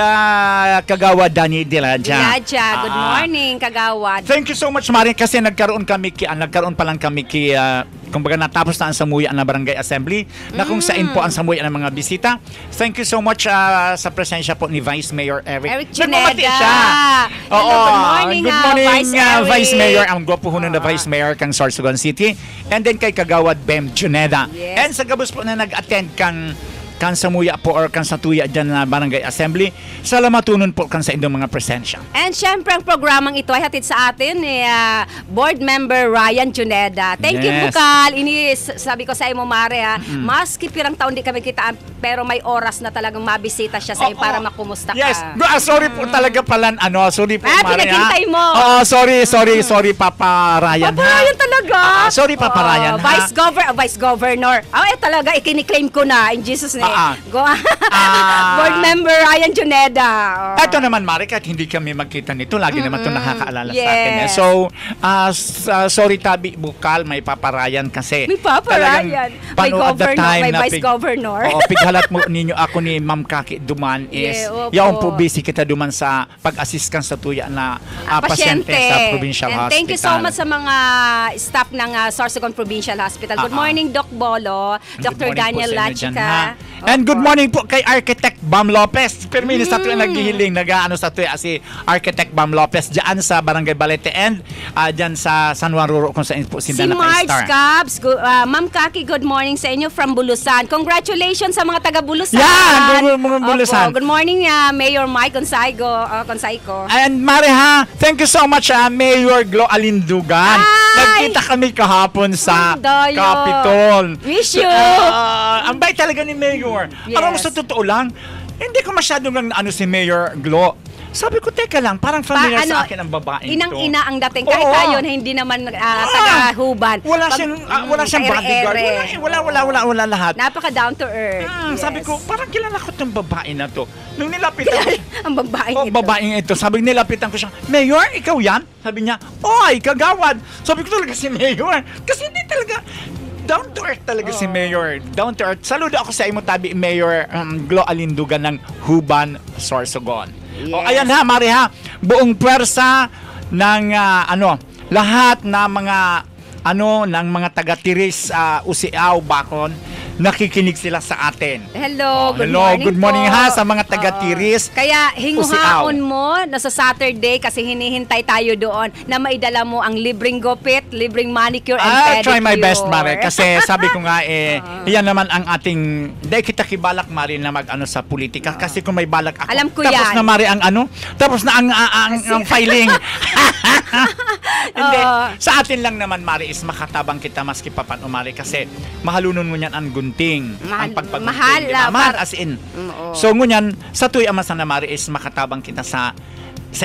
Kagawad Danny Diladja. Good morning, Kagawad. Thank you so much Maria kasi nagkaroon pa lang kami kumbaga natapos na ang samuyan na Barangay Assembly na kung saan po ang samuyan ng mga bisita. Thank you so much sa presensya po ni Vice Mayor Eric. Juneda. siya. Hello, good morning, good morning Vice Eric. Vice Mayor. Ang gwapo ho na Vice Mayor kang Sorsogon City. And then kay Kagawad Bem Juneda. Yes. And sa gabos po na nag-attend kang samuya po or kang satuya dyan na Barangay Assembly, salamatunon po kang sa inyong mga presensya. And syempre, ang programang ito ay hatid sa atin ni Board Member Ryan Juneda. Thank you, Yes. Bukal. Sabi ko sa imo, Mare, maski pirang taon di kami kitaan, pero may oras na talagang mabisita siya sa iyo para makumusta ka. Yes. Sorry po talaga pala, sorry po, Maria. Pinaghintay mo. Sorry, Papa Ryan. Papa Ryan talaga. Sorry, Papa Ryan, ha? Vice Governor. Talaga, ikiniklaim ko na in Jesus' name. Board Member Ryan Juneda. Ito naman, Mari, kahit hindi kami magkita nito, lagi naman ito nakakaalala sa akin. Yes. So, sorry Tabi Bukal, may Papa Ryan kasi. May Papa talagang Ryan. May Governor, may Vice Governor. Pighalat mo ninyo ako ni Ma'am Kaki Duman is, opo. yaon po busy kita duman sa pag-assist kan sa tuya na pasyente sa Provincial And Hospital. thank you so much sa mga staff ng Sorsogon Provincial Hospital. Good morning, Doc Bolo, Dr. Daniel Lachica. And good morning po kay Architect Bam Lopez. Pero minsan sa tuya naghihiling, nag-ano sa tuya si Architect Bam Lopez dyan sa Barangay Balete and dyan sa San Juan Ruro kung saan po Si sila Marge naka-star. Cabs, Ma'am Kaki, good morning sa inyo from Bulusan. Congratulations sa mga taga Bulusan. Yeah, mga Bulusan. Good morning, Mayor Mike Consaico. And Mari ha, thank you so much Mayor Glo Alindugan. Ay! Nagkita kami kahapon sa Ang dayo. Capitol. Wish you. Ang bait talaga ni Mayor. Yes. Alam mo, sa totoo lang, hindi ko masyadong si Mayor Glo. Sabi ko, teka lang, parang familiar sa akin ang babaeng Inang-ina ang dating. Kahit Oo. tayo na hindi naman taga-huban. Wala siyang bodyguard. Wala lahat. Napaka down to earth. Sabi ko, parang kilala ko itong babae na to. Nung nilapitan ko, ang babaeng ito. babaeng ito. Sabi nilapitan ko siya, Mayor, ikaw yan? Sabi niya, oy, kagawad. Sabi ko talaga si Mayor. Kasi hindi talaga, down to earth talaga si Mayor. Down to earth. Saludo ako sa imo tabi, Mayor Glo Alindugan ng Huban, Sorsogon. Yes. O, ayan ha, Mari ha. Buong pwersa ng lahat na ng mga taga-Tiris, Usiaw, Bacon, nakikinig sila sa atin. Hello, good morning ha po. sa mga taga-Tiris. Kaya hinguhaon mo na sa Saturday kasi hinihintay tayo doon na maidala mo ang libreng gupit, libreng manicure and pedicure. Try my best, Mare. Kasi sabi ko nga yan naman ang ating, dahil kita kibalak, Mare, na mag-ano sa politika. Kasi kung may balak ako. Alam ko tapos yan. na, Mare, tapos na ang filing. Hindi. Sa atin lang naman, Mare, is makatabang kita maski papan umari kasi mahalunon mo niyan ang gunting. Mahal- ang pagpagunting. mahal, Diba? Mahal par- as in. Oo. So, ngunyan, sa tuwi ama sa namari is makatabang kita sa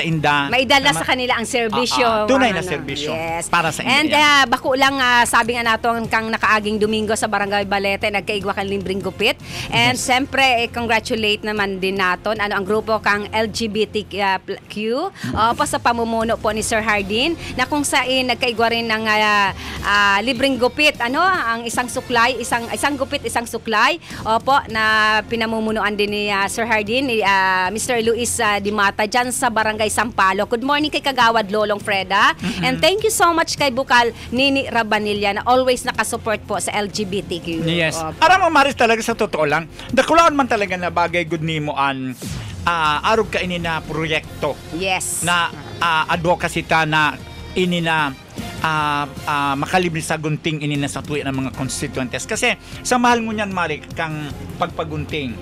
inda. Maidala sa kanila ang serbisyo. Tunay mga na serbisyo. Yes. Para sa inda And yan. bako lang, sabi nga nato kang nakaaging Domingo sa Barangay Balete, nagkaigwa kang libreng gupit. And siyempre, congratulate naman din naton ang grupo kang LGBTQ pa sa pamumuno po ni Sir Hardin na kung saan nagkaigwa rin ng libreng gupit. Ang isang suklay, isang gupit, isang suklay. Opo, na pinamumunuan din ni Sir Hardin, ni Mr. Luis Dimata dyan sa Barangay Sampalo. Good morning kay Kagawad Lolong Freda. And thank you so much kay Bukal Nini Rabanilla na always nakasupport po sa LGBTQ. Yes. Aram mo, Maris, talaga sa totoo lang, dakulaan man talaga na bagay good nimo an arog ka ini na proyekto Yes. na advocacy ta na ini na makalibre sa gunting ini na sa tuwi ng mga constituentes. Kasi sa mahal mo niyan, Mari, kang pagpagunting,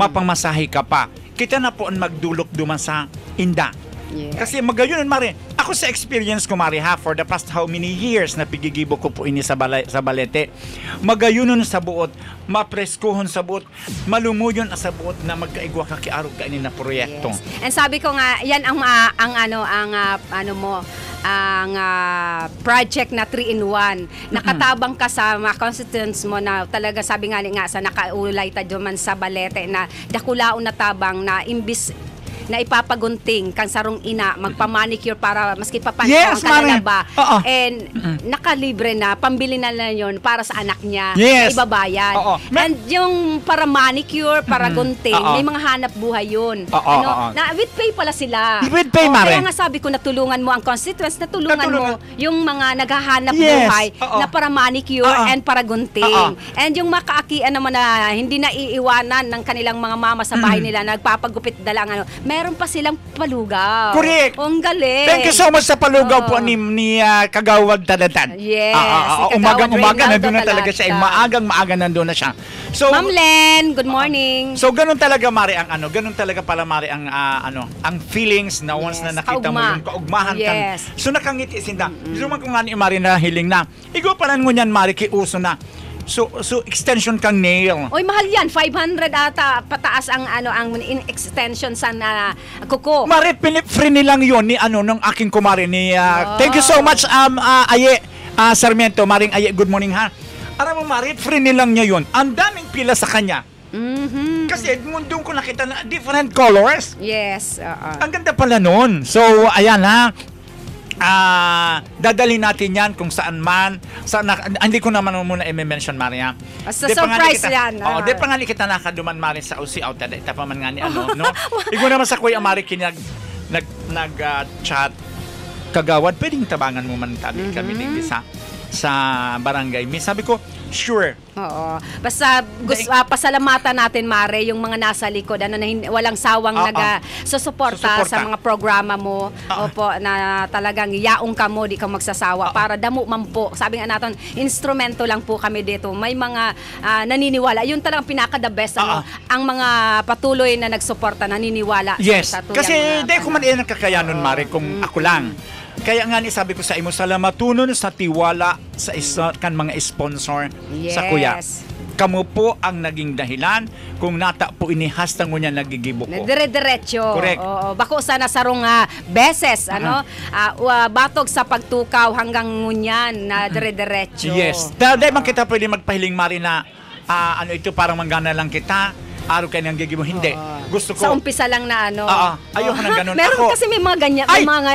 mapamasahe ka pa. Kita na po ang magdulok duman sa inda. Yes. Kasi magayon, Mari. Ako sa experience ko, Mari, for the past how many years na pigigibo ko po ini sa Balete, magayonon sa buot, mapreskohon sa buot, malumuyon sa buot na magkaigwa ka kiarog ka ini na proyekto. Yes. And sabi ko nga, yan ang project na 3-in-1. Nakatabang ka sa mga constituents mo na talaga sabi nga sa nakaulay ta man sa Balete na dakulaon na tabang na imbis na ipapagunting kang sarong ina, magpa-manicure para maski papanto Yes, ang kalalaba. Oo. And nakalibre na, pambili na lang yun para sa anak niya. Yes. Na ibabayan. Oo. And yung para manicure, para gunting, Oo. may mga hanap buhay yun. Oo, oo. Na with pay pala sila. With pay, Kaya Mare. nga sabi ko, natulungan mo ang constituents, natulungan mo yung mga naghahanap Yes. buhay Oo. na para manicure Oo. and para gunting. Oo. And yung makaakian naman na hindi na iiwanan ng kanilang mga mama sa bahay nila, nagpapagupit dalang meron pa silang palugaw. Correct. Ang galing. Thank you so much sa palugaw po ni Kagawad Tadatan. Yes, si Kagawad Umagang-umaga Reynaldo nandun na talaga siya. Talata. Maagang nandun na siya. So, Ma'am Len, good morning. So ganun talaga, Mari, ang ganun talaga pala, Mari, ang ang feelings na once Yes, na nakita mo kaugma. yung kaugmahan Yes. so nakangiti sinda. Gusto man ko nga ni Mari na hiling na. Igo pa mo niyan, Mari, kiuso na. So extension kang nail. Oy, mahal yan. 500 ata pataas ang extension sa kuko. Mari, free nilang yon ni ng aking kumari ni thank you so much Aye Sarmiento, Maring Aye, good morning ha. Aram mo, Mari, free nilang niya yon. Ang daming pila sa kanya. Kasi doon ko nakita na different colors. Yes. Ang ganda pala nun. So, ayan ha. Dadalhin natin yan kung saan man. Hindi ko naman muna i-mention, Maria. Basta surprise yan. Di pa nga ni kita nakaduman, Maria, sa Usiaw. Ita pa man nga ni no? Igo naman sa Kuya Mari nag-chat. Kagawad, pwedeng tabangan mo man kami dito sa barangay. May sabi ko, sure. Oo. Basta pasalamatan natin, Mare, yung mga nasa likod na walang sawang susuporta sa mga programa mo. Opo, na talagang yaong ka mo, di ka magsasawa para damo man po. Sabi nga natin, instrumento lang po kami dito. May mga naniniwala. Yun talagang pinaka-the best. Ang mga patuloy na nagsuporta, naniniwala. Yes. Sa Kasi di ko man iyan nakakayanon, Mare, kung ako lang. Kaya nga ni sabi ko sa imo, salamatunon sa tiwala sa kan mga sponsor sa kuya. kamo po ang naging dahilan kung nata po inihastang mo niya nagigibo ko. Dire-diretso. Correct. Oo, bako sana sarong beses, batog sa pagtukaw hanggang ngunyan na dire-diretso. Yes. Dahil man kita pwede magpahiling, Mari, na ito parang manggana lang kita, araw kayo nang gigibo. Hindi. Gusto ko. Sa umpisa lang na ayoko ng ganun. Meron kasi may mga ganyan, may mga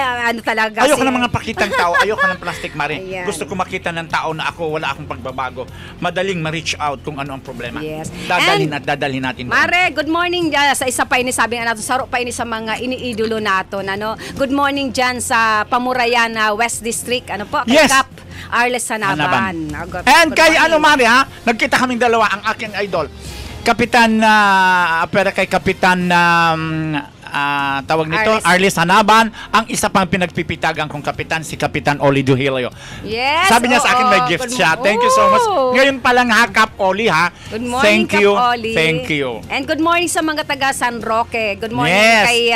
talaga. Ayoko ng mga pakitang tao, ayoko ng plastic, Mari. Ayan. Gusto ko makita ng tao na wala akong pagbabago. Madaling ma-reach out kung ano ang problema. Yes. Dadalhin natin. Mare, good morning dyan sa isa pa ini sabi nga natin, saro pa ini sa mga iniidolo natin. Good morning dyan sa Pamurayan, West District. Kay Yes. Cap Arles Sanaban. And kay Mari, nagkita kaming dalawa, ang aking idol. Kapitan kay Kapitan tawag nito, Arlis Hanaban, ang isa pang pinagpipitagan kong kapitan, si Kapitan Oli Duhilio. Yes. Sabi niya sa akin may gift siya. Thank you so much. Ngayon pa lang Kap Oli, ha. Good morning, Thank you. Kap Oli. Thank you. And good morning sa mga taga San Roque. Good morning Yes. kay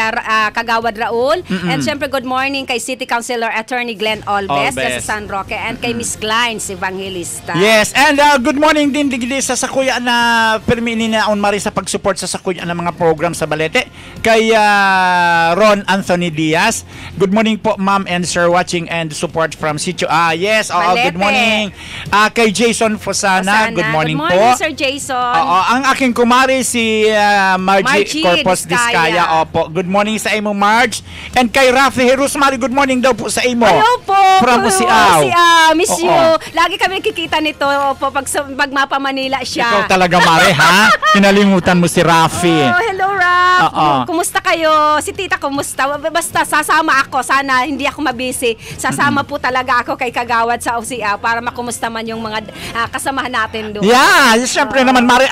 Kagawad Raul. And syempre good morning kay City Councilor Attorney Glenn Olves sa San Roque. And kay Miss Glines Evangelista. Yes, and good morning din digdi sa Sakuya na permini na Mari sa pag-support sa Sakuya ng mga program sa Balete. Kay Ron Anthony Diaz. Good morning po, ma'am and sir, watching and support from Sitio. Yes, good morning. Kay Jason Fosana, good morning po. Good morning, Sir Jason. Ang aking kumari si Margie Corpus Discaya. Opo, good morning sa imo, Marge. And kay Rafi Herusmari, good morning daw po sa imo. Hello po. From Usiaw. Miss you. Lagi kami kikita nito po pag Mapa Manila siya. Ikaw talaga, Mari, ha? Kinalimutan mo si Rafi. Hello, Raf. Kumusta kayo? Si tita, kumusta? Basta sasama ako. Sana hindi ako mabisi. Sasama po talaga ako kay Kagawad sa Usiaw para makumusta man yung mga kasamahan natin doon. Yeah, siyempre naman, Mari.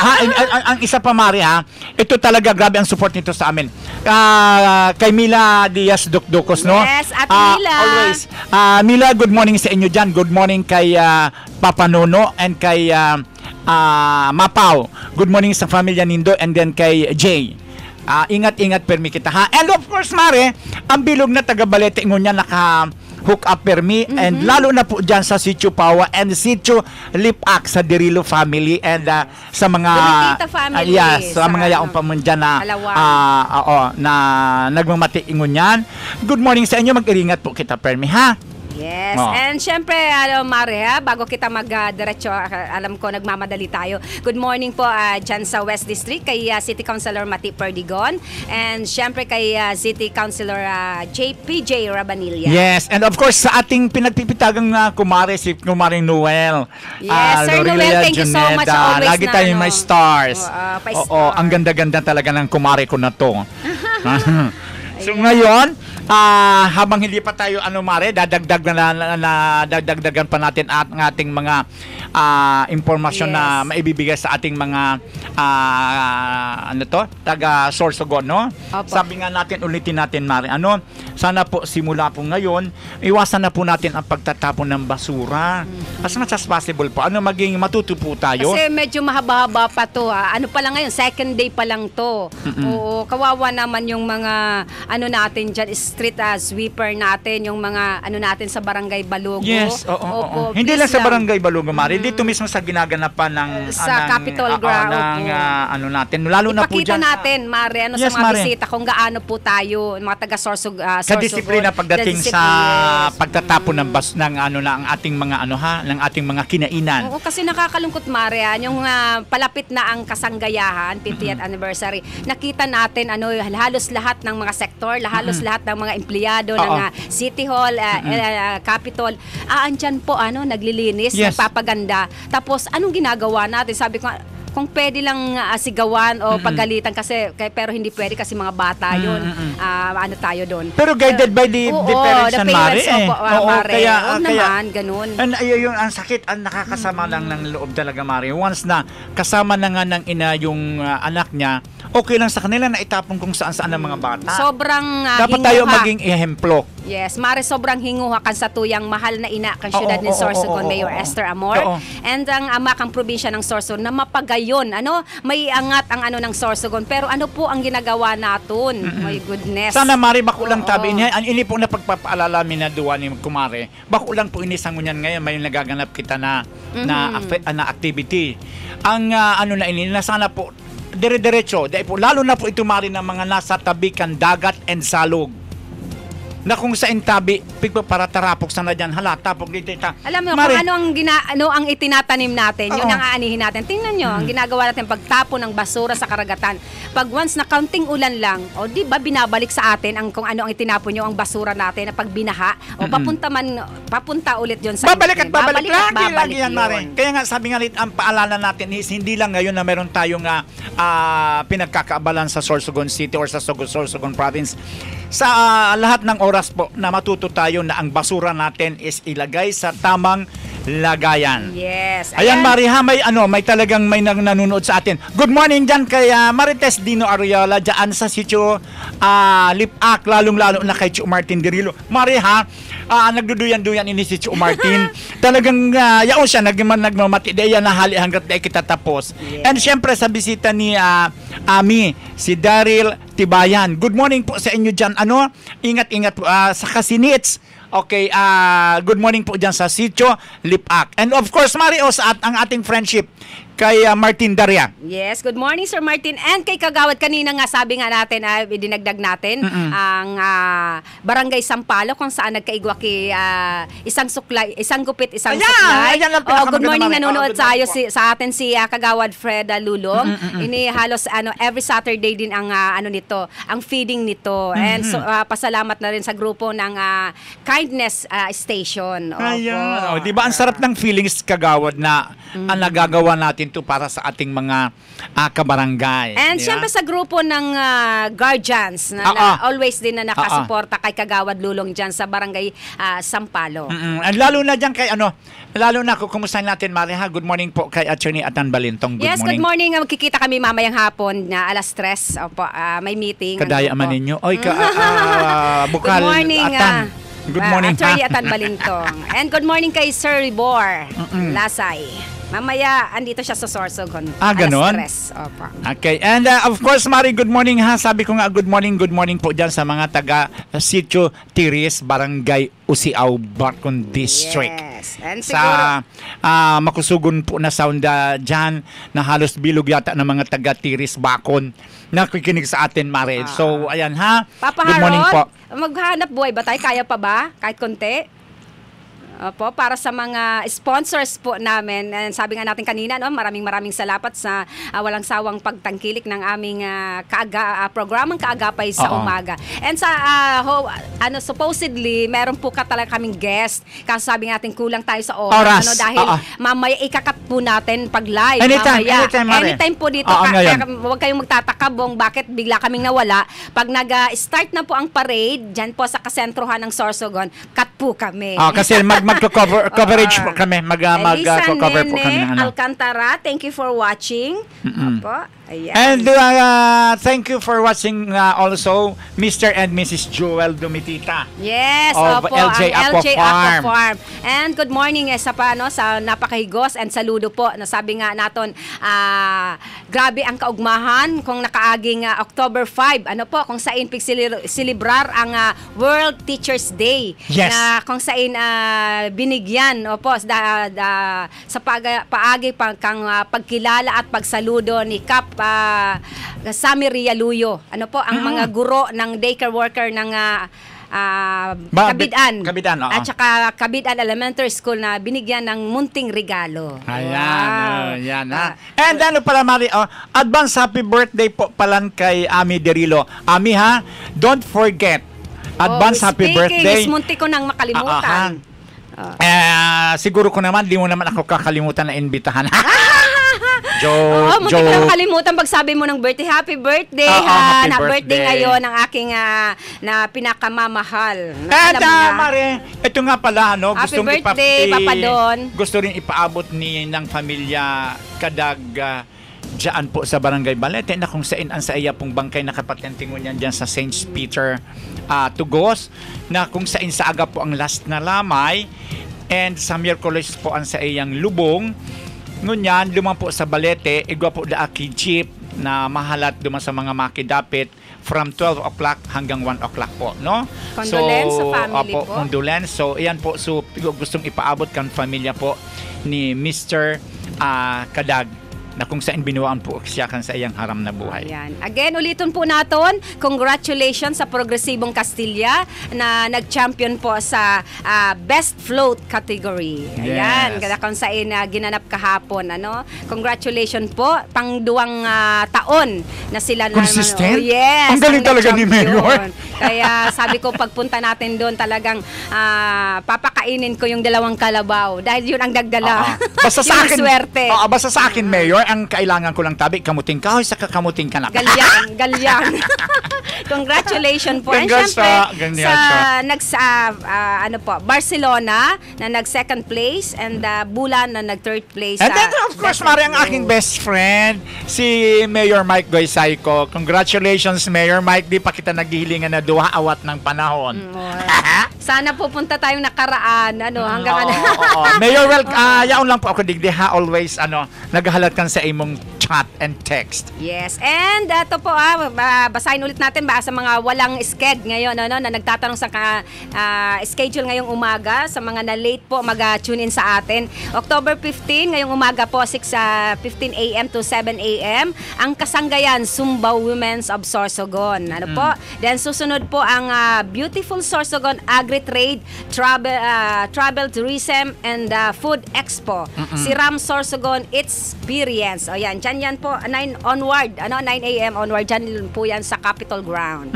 Ang isa pa, Mari, ha? Ito talaga, grabe ang support nito sa amin. Kay Mila Diaz Dukdukos, no? Yes, Ate Mila. Always. Mila, good morning sa inyo dyan. Good morning kay Papa Nono and kay Mapaw. Good morning sa pamilya Nindo and then kay Jay. Ingat-ingat permi kita, ha. And of course, Mare, ang bilog na taga Balete ngunya naka-hook up permi and lalo na po dyan sa Sitio Pawa and Sitio Lipak sa Dirilo family and sa mga family, sa mga yaong pamundyan na na nagmamati ngunyan. Good morning sa inyo, mag-iringat po kita permi, ha. Yes. And syempre, Mare, bago kita mag-diretso, alam ko nagmamadali tayo. Good morning po dyan sa West District kay City Councilor Mati Perdigon and syempre kay City Councilor PJ Rabanilla. Yes, and of course sa ating pinagpipitagang kumare, si Kumaring Noel. Yes, Sir Noel, thank you so much. Always lagi tayong may stars. Oo, ang ganda-ganda talaga ng kumare ko na to. So ngayon, habang hindi pa tayo Mare, dadagdagan pa natin at ng ating mga impormasyon na maibibigay sa ating mga taga Sorsogon, no? Opo. Sabi nga natin, ulitin natin, Mare, sana po simula po ngayon, iwasan na po natin ang pagtatapon ng basura. As much as possible po. Maging matuto po tayo. Kasi medyo mahaba-haba pa to. Pa lang ngayon, second day pa lang to. Oo, kawawa naman yung mga natin dyan, street sweeper natin, yung mga natin sa Barangay Balugo. Yes, oo. Hindi lang sa Barangay Balugo, Mari. Dito mismo sa ginaganapan ng sa Capitol Ground. Natin. Lalo na po dyan. Ipakita natin, Mari, Yes, sa mga Mari. bisita, kung gaano po tayo, mga taga Sorsogon. Sa disiplina pagdating sa pagtatapon ng ng ating mga ng ating mga kinainan. Oo, kasi nakakalungkot, Mari, yung palapit na ang kasanggayahan, 50th anniversary. Nakita natin halos lahat ng mga sektor, halos lahat ng mga empleyado ng City Hall, Capitol, andyan po naglilinis, nagpapaganda. Tapos anong ginagawa natin? Sabi ko, kung pwede lang sigawan o pagalitan pero hindi pwede kasi mga bata yun. Tayo doon. Pero guided by the parents and Mare. Kaya naman, ganun. And ayun, ang sakit, ang nakakasama lang ng loob talaga, Mare. Once na kasama na nga ng ina yung anak niya, okay lang sa kanila na itapon kung saan-saan ang mga bata. Sobrang dapat tayo maging ehemplo. Yes, Mare, sobrang hinguha kan sa tuyang mahal na ina kan syudad ni Sorsogon, Mayor Esther Amor. And ang ama kang probinsya ng Sorsogon na mapagayon, may angat ang ng Sorsogon. Pero ano po ang ginagawa naton? My goodness. Sana Mare, bako lang tabi niya. Ang ini po na pagpapaalala minaduwa ni Kumare. Bako lang po inisang ngunyan ngayon, may nagaganap kita na activity. Ang na ini, na sana po, dire-diretso, dahil po, lalo na po ito Mare ng mga nasa tabi kan dagat and salog. Na kung sa intabi, pigpa para tarapok sana dyan, tapok dito ita. Alam mo, Mare, kung ano ang itinatanim natin, yun ang aanihin natin. Tingnan nyo, ang ginagawa natin pagtapon ng basura sa karagatan. Pag once na kaunting ulan lang, di ba binabalik sa atin kung ano ang itinapon nyo, ang basura natin na pag binaha, papunta ulit yun sa babalik babalik yan, Mare. Kaya nga sabi nga ang paalala natin is hindi lang ngayon na meron tayong pinagkakaabalan sa Sorsogon City or sa Sorsogon Province. Sa lahat ng oras po na matuto tayo na ang basura natin is ilagay sa tamang lagayan. Yes. Ayan, Mari, may talagang may nanonood sa atin. Good morning dyan kay Marites Dino Ariola dyan sa sitio Lipak, lalong-lalo na kay Chu Martin Dirilo. Mari, nagduduyan-duyan ini si Chu Martin. Talagang yaon siya nagmamati de yan na hali hanggat di kita tapos. Yes. And syempre sa bisita ni Ami, si Daryl Tibayan. Good morning po sa inyo dyan. Ingat-ingat po sa Kasinits. Okay, good morning po dyan sa Sitio Lipak. And of course, Mario, ang ating friendship kay Martin Daria. Yes, good morning Sir Martin. And kay Kagawad, kanina nga sabi nga natin, dinagdag natin ang Barangay Sampalo kung saan nagkaigwa kay isang gupit, isang suklay. Good morning, nanonood tayo sa atin si Kagawad Fred Lulong. Ini halos every Saturday din ang nito, ang feeding nito. And so pasalamat na rin sa grupo ng Kindness Station. Ayan. Di ba ang sarap ng feelings, Kagawad, na ang nagagawa natin to para sa ating mga kabarangay. And syempre sa grupo ng guardians na always din na nakasuporta kay Kagawad Lulong dyan sa Barangay Sampalo. And lalo na dyan kay lalo na kumustahin natin, Mari, Good morning po kay Attorney Atan Balintong. Good morning. Yes, good morning. Magkikita kami mamayang hapon na alas 3. Opo, may meeting. Kadaya man ninyo. Oy, Bukal good morning, Atan. Good morning, Attorney Atan Balintong. And good morning kay Sir Ribor Lasay. Mamaya, andito siya sa Sorsogon. Ganon? Alas 3. Opo. Okay. And of course, Mari, good morning Sabi ko nga, good morning po dyan sa mga taga Sitio Tiris, Barangay Usiaw, Barcon District. Yes. And siguro, sa makusugon po na sound dyan, na halos bilog yata ng mga taga Tiris, Bacon, nakikinig sa atin, Mari. So, ayan Papa good morning po. Maghanap buhay ba tayo? Kaya pa ba? Kahit konti? Opo, para sa mga sponsors po namin, and sabi nga natin kanina, maraming salamat sa walang sawang pagtangkilik ng aming programang Kaagapay sa Umaga. And sa supposedly meron po talaga kaming guest. Kaso sabi nga natin kulang tayo sa oras. Dahil mamaya ikakat po natin pag live. Anytime po dito. Kaya huwag kayong magtataka bakit bigla kaming nawala. Pag nag-start na po ang parade, dyan po sa kasentrohan ng Sorsogon, cut po kami. Kasi coverage po kami. Mag-cover po kami. Alcantara, thank you for watching. Opo, ayan. And thank you for watching also Mr. and Mrs. Joel Domitita. Yes, of opo, LJ Aqua Farm. And good morning sa napakahigos and saludo po. Nasabi nga naton, grabe ang kaugmahan kung nakaaging October 5. Kung saan celebrar ang World Teachers Day. Yes. Na kung saan binigyan sa paagi kang pagkilala at pagsaludo ni Kap Sammy Rialuyo. Ang mga guro ng daycare worker ng Kabidan. At saka Kabidan Elementary School na binigyan ng munting regalo. Ayan, yan And pala, Mari, advance happy birthday po pala kay Ami Derilo. Ami, don't forget, advance happy birthday. Munti ko nang makalimutan. Siguro ko naman, di mo naman ako kakalimutan na imbitahan. Munti ko nang kalimutan pag sabi mo ng birthday. Happy birthday, happy birthday ngayon ng aking na pinakamamahal. Mare, ito nga pala, happy birthday, Papa Don. Gusto rin ipaabot ng pamilya Kadag Diyan po sa Barangay Balete na kung saan ang sa iya pong bangkay nakapatentingon yan dyan sa St. Peter Tugos na kung saan sa aga po ang last na lamay and sa Miyerkules po ang sa iyang lubong. Ngunyan, lumang po sa Balete, igwa po daaki jeep na mahalat duman sa mga makidapit from 12 o'clock hanggang 1 o'clock po, no? Condolence sa family po. Condolence. So, iyan po. So, gustong ipaabot kan pamilya po ni Mr. Kadag na kung saan binuwaan po siya kan sa iyang haram na buhay. Ayan. Again, ulitin po natin, congratulations sa Progresibong Castilla na nag-champion po sa Best Float category. Ayan, Yes. kung saan ginanap kahapon. Ano? Congratulations po, pang-2 taon na sila na. Consistent? Yes. Ang galing talaga ni Mayor. Kaya sabi ko, pagpunta natin doon talagang papakainin ko yung 2 kalabaw dahil yun ang dagdala. Basta sa akin, swerte. basta sa akin, Mayor, ang kailangan ko lang tabi, kamuting kahoy, saka kamuting kanak. Galyang. Congratulations po. And Congrats syempre, sa Barcelona na nag-second place and Bulan na nag-third place. And then, of course, Mari, ang aking best friend, si Mayor Mike Goysayco. Congratulations, Mayor Mike. Di pa kita naghihilingan na duha awat ng panahon. Sana pupunta tayong nakaraan. Hanggang Mayor, yaon lang po ako digdiha. Always, naghahalat kan sa imong chat and text. Yes. And ito po, basahin ulit natin ba sa mga walang sked ngayon, na nagtatanong sa schedule ngayong umaga, sa mga na late po mag-tune in sa atin. October 15, ngayong umaga po, 6:15 a.m. to 7 a.m. Ang Kasanggayan, Sumbaw Women's of Sorsogon. Then susunod po ang Beautiful Sorsogon Agri-Trade, Travel Tourism, and Food Expo. Si Ram Sorsogon Experience. O yan, dyan po, 9 onward, 9 a.m. onward, dyan po yan sa Capitol Ground.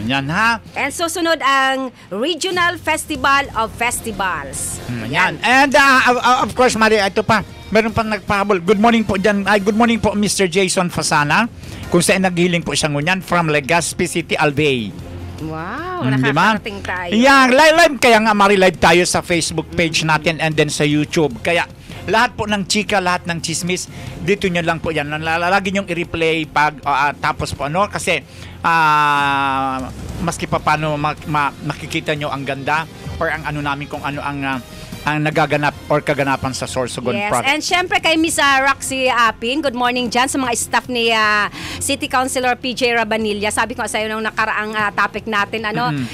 Yan ha. And susunod ang Regional Festival of Festivals. Yan. And of course, Mari, ito pa. Meron pang nagpahabol. Good morning po dyan. Good morning po, Mr. Jason Fasana. Kung saan naghiling po siya ngunyan from Legazpi City, Albay. Wow, nakakarating tayo. Yeah, live kaya nga Mari, live tayo sa Facebook page natin and then sa YouTube. Kaya lahat po ng chika, lahat ng chismis, dito nyo lang po yan. Lagi nyong i-replay pag tapos po kasi maski pa paano makikita nyo ang ganda or ang namin kung ano ang nagaganap or kaganapan sa Sorsogon product. And syempre kay Miss Roxy Apin, good morning dyan sa mga staff ni City Councilor PJ Rabanilla. Sabi ko sa iyo nung nakaraang topic natin,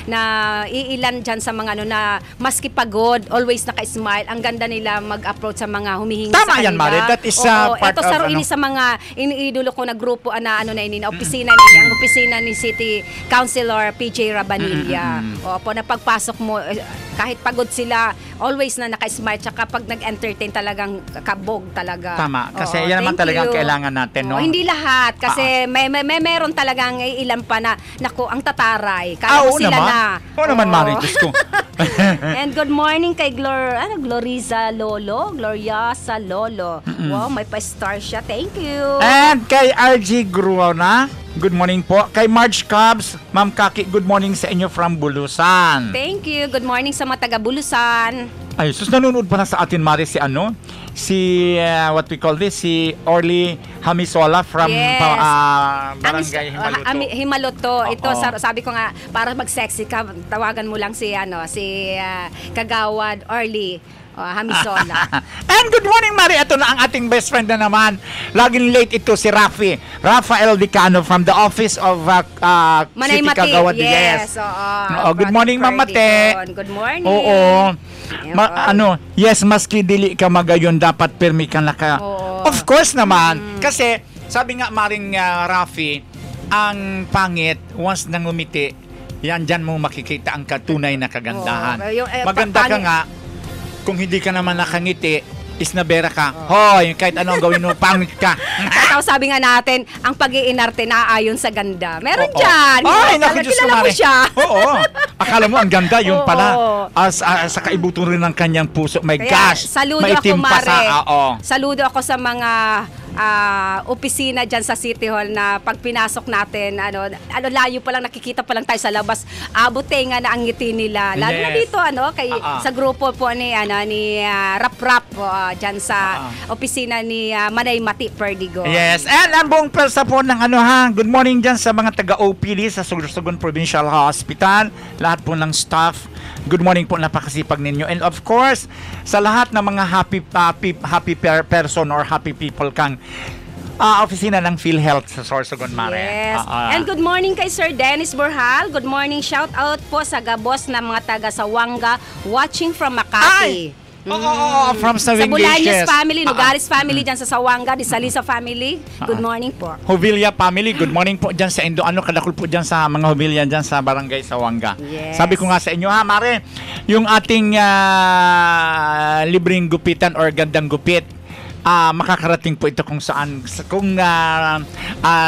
na iilan dyan sa mga na maski pagod, always naka-smile. Ang ganda nila mag-approach sa mga humihingi sa kanila. Tama yan, Mari. That is part ito of sa sa mga iniidolo ko na grupo opisina ang opisina ni City Councilor PJ Rabanilla. Opo, na pagpasok mo, kahit pagod sila, always na naka-smile, tsaka pag nag-entertain talagang kabog talaga. Tama, kasi yan naman talaga ang kailangan natin, no? Hindi lahat, kasi may meron talagang ilan pa na, naku, ang tataray. Kaya sila naman. na. Oo naman, Mari, Diyos ko. And good morning kay Gloriza Lolo. Wow, may pa-star siya. Thank you. And kay RG Gruona, good morning po. Kay Marge Cubs, Ma'am Kaki, good morning sa inyo from Bulusan. Thank you. Good morning sa mga taga-Bulusan. Ay, sus, nanonood pa na sa atin, Mari, si what we call this, si Orly Hamisola from Barangay Himaluto. Himaluto. Ito, sabi ko nga, para mag-sexy ka, tawagan mo lang si Kagawad Orly Hamisola. And good morning, Mari. Ito na ang ating best friend na naman. Laging late ito si Rafael Dicano from the office of City Kagawad. Yes. Good morning, Ma'am Mate. Good morning. Oo. Yes, maski dili ka magayon, dapat pirmi ka naka. Of course naman. Kasi, sabi nga Maring Rafi, ang pangit, once nang umiti, yan dyan mo makikita ang katunay na kagandahan. Maganda ka nga, kung hindi ka naman nakangiti, isnabera ka. Hoy, kahit anong gawin mo, pangit ka. Tapos sabi nga natin, ang pag-iinarte na ayon sa ganda. Meron dyan. Ay, naku, Diyos ko, kilala mo siya. Oo. Akala mo ang ganda, yun pala. Sa kaibuto rin ng kanyang puso. My gosh, Saludo maitim ako, pa Mare. sa. Saludo ako sa mga opisina dyan sa City Hall na pag pinasok natin, layo pa lang, nakikita pa lang tayo sa labas, abutenga na ang ngiti nila. Lalo na dito, sa grupo po ni Rap dyan sa opisina ni Manay Mati Perdigo. Yes, and ang buong pwersa po ng good morning dyan sa mga taga-OPD sa Sorsogon Provincial Hospital, lahat po ng staff. Good morning po, napakasipag ninyo. And of course, sa lahat ng mga happy person or happy people kang opisina ng PhilHealth sa Sorsogon, Mare. Yes. And good morning kay Sir Dennis Borjal. Good morning. Shout out po sa gabos ng mga taga Sawanga watching from Makati. From sa Bulaños family, Nogares family dyan sa Sawanga, di Salisa family. Good morning po. Hovilla family, good morning po dyan sa Indo. Kadakol po dyan sa mga Hovilla dyan sa Barangay Sawanga. Yes. Sabi ko nga sa inyo, Mare, yung ating libreng gupitan or gandang gupit, makakarating po ito kung saan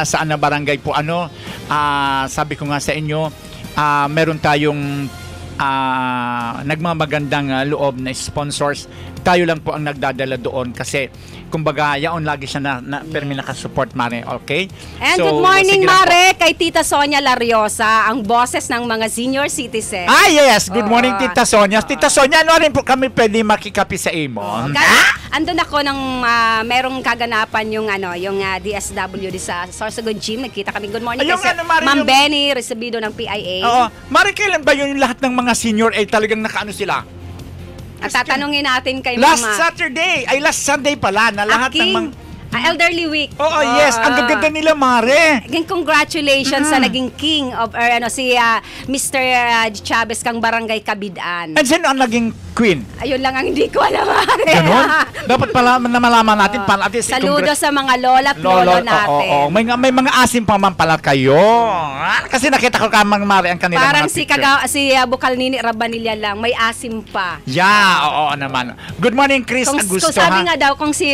saan na barangay po sabi ko nga sa inyo, meron tayong nagmamagandang loob na sponsors. Tayo lang po ang nagdadala doon kasi kumbaga yaon lagi siya na permi nakasupport, Mare. Okay? And so, good morning, Mare, kay Tita Sonia Lariosa, ang boses ng mga senior citizens. Yes, good morning, Tita Sonia. Tita Sonia, rin po kami pwede makikapi sa Imon? Andun ako nang merong kaganapan yung DSWD sa Sorsogon Gym. Nagkita kami. Good morning kay Ma'am Benny Recibido ng PIA. Mare, kailan ba yung lahat ng mga senior ay talagang nakaano sila? At tatanungin natin kay last Mama. last Sunday pala na lahat ng mga Elderly Week. Yes. Ang gaganda nila, Mare. Congratulations sa naging king of, si Mr. Chavez kang Barangay Kabidaan. And sino ang naging queen? Ayun lang ang hindi ko alam, Mare. Ganon? Dapat pala na malaman natin. Saludo sa mga lola at lolo natin. May mga asim pa man pala kayo. Kasi nakita ko kamang, Mare, ang kanila parang mga picture. si Bukal Nini Rabanilla lang, may asim pa. Oo naman. Good morning, Chris Augusto. Kung sabi nga daw, kung si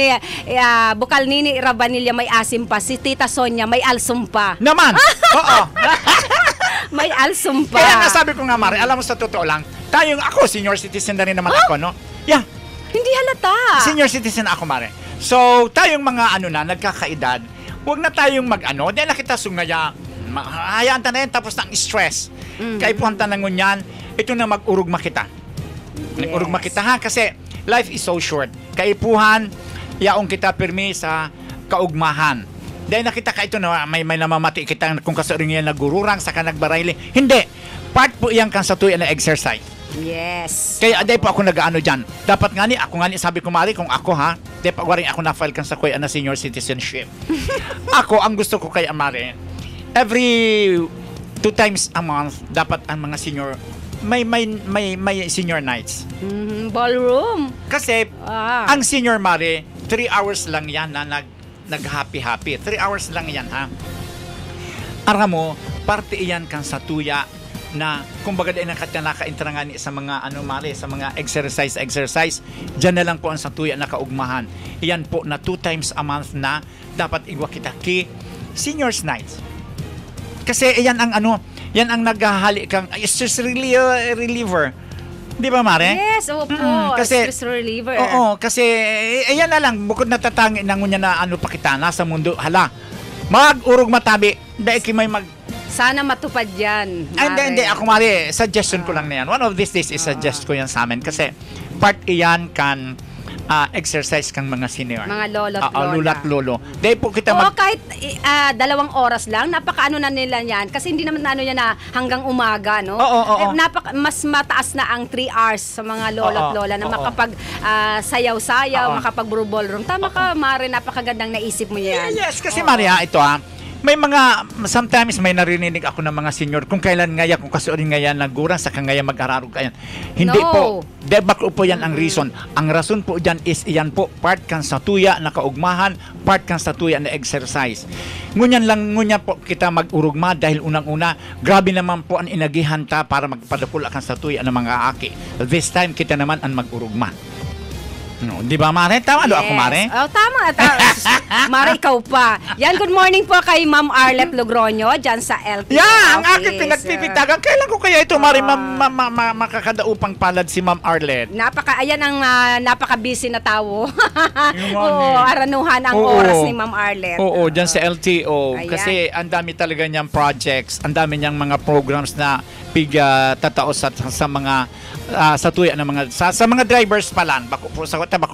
Bukal Nini Rabanilla may asim pa, si Tita Sonia may alsum pa. Naman! Oo. May alsum pa. Kaya nasabi ko nga, Mare, alam mo sa totoo lang, ako, senior citizen na rin naman ako, no? Yeah. Hindi halata. Senior citizen ako, Mare. So, tayong mga nagkakaedad, huwag na tayong dahil nakita sungaya, hayaan ta na yan, tapos ng stress. Kaipuhan ta na ngunyan, ito na mag-urugma kita. Mag-urugma kita, kasi life is so short. Kaipuhan, yaong kita pirmi sa kaugmahan. Dahil nakita ka ito na may namamati kita kung kasaring yan nagururang saka nagbarayli. Hindi. Part po yan kang sa tuya na exercise. Yes. Kaya dahil po ako nag-ano dyan. Dapat ako sabi ko, Mari, kung ako dahil pa waring ako na-file kang sa kuya na senior citizenship. Ako, ang gusto ko kay Mari, every 2 times a month, dapat ang mga senior may senior nights. Ballroom. Kasi ang senior, Mari, 3 hours lang yan na nag-happy-happy. 3 hours lang yan, Aram mo, parte iyan kang sa tuya na kumbaga dahil naka-intra sa mga Mari, sa mga exercise. Diyan na lang po ang sa tuya na kaugmahan. Iyan po na 2 times a month na dapat igwa kita ki seniors nights. Kasi iyan ang yan ang naghahali kang stress reliever. Di ba, Mare? Yes, opo. Stress reliever. Oo, kasi ayan na lang, bukod natatangi na ngunya na pa kita, nasa mundo, mag-urog matabi, dahil may sana matupad yan, Mare. Hindi, ako, Mare, suggestion ko lang na yan. One of these days, suggest ko yan sa amin, kasi part iyan kan exercise kang mga senior. Mga lolo at lola. Lula at lolo. Dahil po kita kahit 2 oras lang, napakaano na nila yan. Kasi hindi naman yan na hanggang umaga, no? Mas mataas na ang 3 hours sa mga lolo at lola na makapag sayaw-sayaw, makapag-ballroom. Tama ka, Mare, napakagandang naisip mo yan. Yes, kasi Maria, ito may sometimes may narinig ako ng mga senior kung kailan ngaya, kung kasurin ngaya nagurang sa kangaya mag-ararog kayan. Hindi po. Debak po yan ang reason. Ang rason po dyan is iyan po, part kan sa tuya na kaugmahan, part kan sa tuya na exercise. Ngunyan po kita mag-urugma dahil unang-una, grabe naman po ang inagihan ta para magpadapula kan sa tuya ng mga aki. This time kita naman ang mag-urugma. No, di ba, Mare? Tama do ako, Mare? Oh, tama. Mare, ikaw pa. Yan, good morning po kay Ma'am Arlet Logroño dyan sa LTO Ang office. aking pinagpipitagan. Kailan ko kaya ito, Mare, makakadaupang palad si Ma'am Arlet? Ayan ang napaka-busy na tao. Yung Oo, aranuhan ang Oo. oras ni Ma'am Arlet. Oo, dyan sa LTO. Ayan. Kasi ang dami talaga niyang projects, ang dami niyang mga programs na tatao sa mga sa tuya ng mga sa mga drivers pa lang. Bako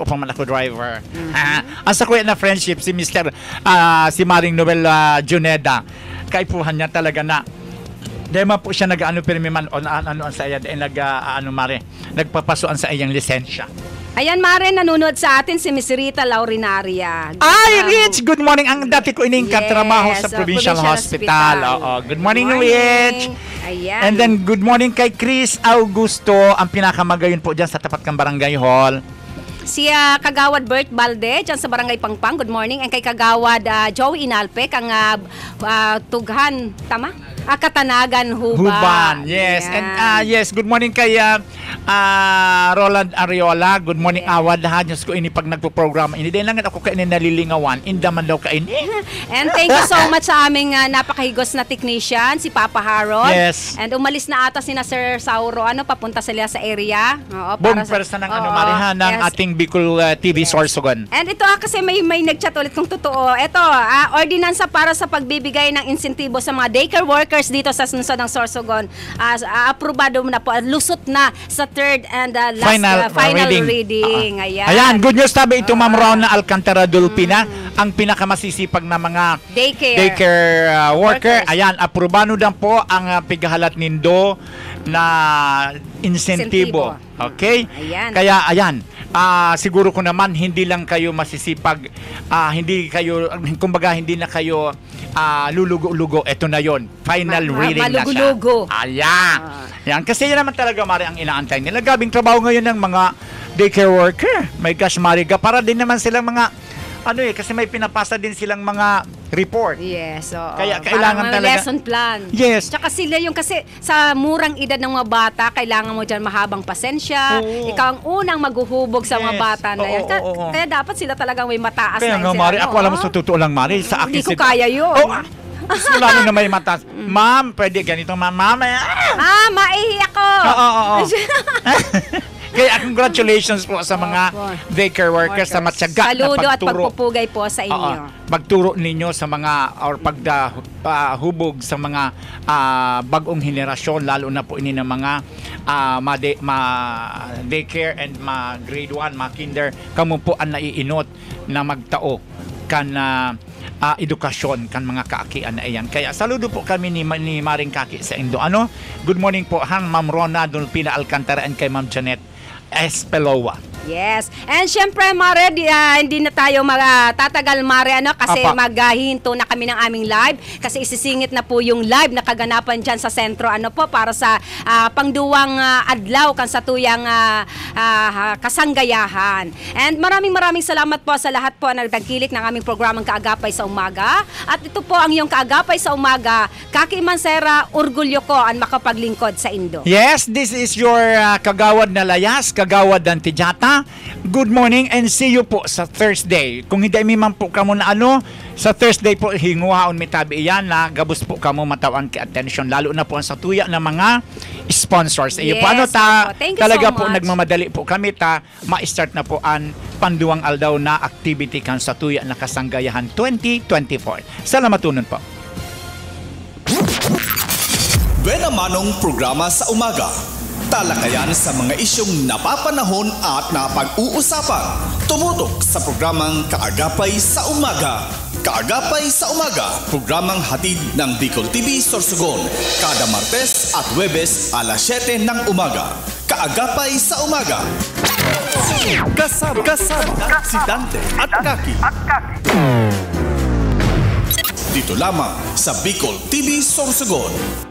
po man ako driver. Ang sa kuya na friendship si Mr. Si Maring Noel Juneda. Kaipuhan niya talaga na dema po siya nag-ano pirmi man on ano sa iya nagpapasuan sa iyang lisensya. Ayan, Mare, nanonood sa atin si Miss Rita Laurinaria. Ay, Rich! Good morning! Ang dati ko ining katrabaho sa Yes, Provincial Hospital. Oo. Good morning, Rich! Ayan. And then, good morning kay Chris Augusto, ang pinakamagayon po dyan sa tapat ng Barangay Hall. Si Kagawad Bert Balde, dyan sa Barangay Pangpang, good morning. And kay Kagawad Joey Inalpec, ang Tughan, tama? Katanagan, Huban. Yes. Ayan. And yes, good morning kay Roland Ariola. Good morning, Awad. Diyos ko, ini pag nagpo-program. Hindi din lang ako kainin nalilingawan. Indaman daw kainin. And thank you so much sa aming napakahigos na technician, si Papa Harold. Yes. And umalis na ata sina Sir Sauro, papunta sila sa area. Oo, Buong person ng Marihan ng yes. ating Bicol TV Sorsogon. And ito kasi may nag-chat ulit kung totoo. Ito, ordinansa para sa pagbibigay ng insentibo sa mga daycare workers dito sa lungsod ng Sorsogon. Aprobado na po, lusot na sa third and last final reading. Ayan, good news tabi ito, Ma'am Rona Alcantara Dulpina, ang pinakamasisipag na mga daycare worker. Ayan, aprobado na po ang pigahalat nindo na insentibo. Okay? Ayan. Kaya ayan, siguro ko naman hindi lang kayo masisipag, hindi kayo, kumbaga hindi na kayo lulugo-lugo. Ito na yon, final reading na siya. Malulugo. Ayan. Yan, kasi yan naman talaga, Mari, ang inaantay nila. Gabing trabaho ngayon ng mga daycare worker. My gosh, Mariga, para din naman silang mga kasi may pinapasa din silang mga report. Yes, oo. Kaya kailangan parang talaga lesson plan. Yes. Tsaka sila yung kasi sa murang edad ng mga bata, kailangan mo dyan mahabang pasensya. Oo. Ikaw ang unang maghuhubog sa mga Yes. bata na yan. Oo. Kaya dapat sila talagang may mataas Kaya na nga, sila. Mari, ako alam mo sa totoo lang, Mari, sa akin Hindi ko kaya yun. Gusto lalo na may mataas. Ma'am, pwede ganito, ma'am. Maihi ako. Oo. Kaya congratulations po sa mga daycare workers sa matyaga na Saludo at pagturo. pagpupugay po sa inyo. Pagturo ninyo sa mga or paghubog sa mga bagong henerasyon, lalo na po ini ng mga daycare and grade 1, kinder, kamo po ang naiinot na magtao kan edukasyon kan mga kaakian na iyan. Kaya saludo po kami ni Maring Kaki sa Indo. Good morning po Ma'am Rona Dulpina Alcantara and kay Ma'am Janet Espeloa. Yes. And syempre, Mare, hindi na tayo tatagal, Mare, kasi maghihinto na kami ng aming live. Kasi isisingit na po yung live na kaganapan dyan sa sentro, para sa pangduwang adlaw kan sa tuyang kasanggayahan. And maraming salamat po sa lahat po na nagtangkilik ng aming programang Kaagapay sa Umaga. At ito po ang iyong Kaagapay sa Umaga. Kaki Mansera, orgulyo ko ang makapaglingkod sa Indo. Yes, this is your Kagawad na Layas, Kagawad Dantijata. Good morning and see you po sa Thursday. Kung hindi man po kamo na sa Thursday po hinguhaon mi tabi iyan na gabos po kamo matawan ki attention lalo na po sa tuya ng mga sponsors. Iyo po talaga so po much. nagmamadali po kami ma-start na po ang panduwang aldaw na activity kan sa tuya na kasanggayahan 2024. Salamaton po. Buena manong programa sa umaga. Talakayan sa mga isyong napapanahon at napag-uusapan. Tumutok sa programang Kaagapay sa Umaga. Kaagapay sa Umaga, programang hatid ng Bicol TV Sorsogon. Kada Martes at Huwebes alas 7 ng umaga. Kaagapay sa Umaga. Kasama si Dante at Kaki. Dito lamang sa Bicol TV Sorsogon.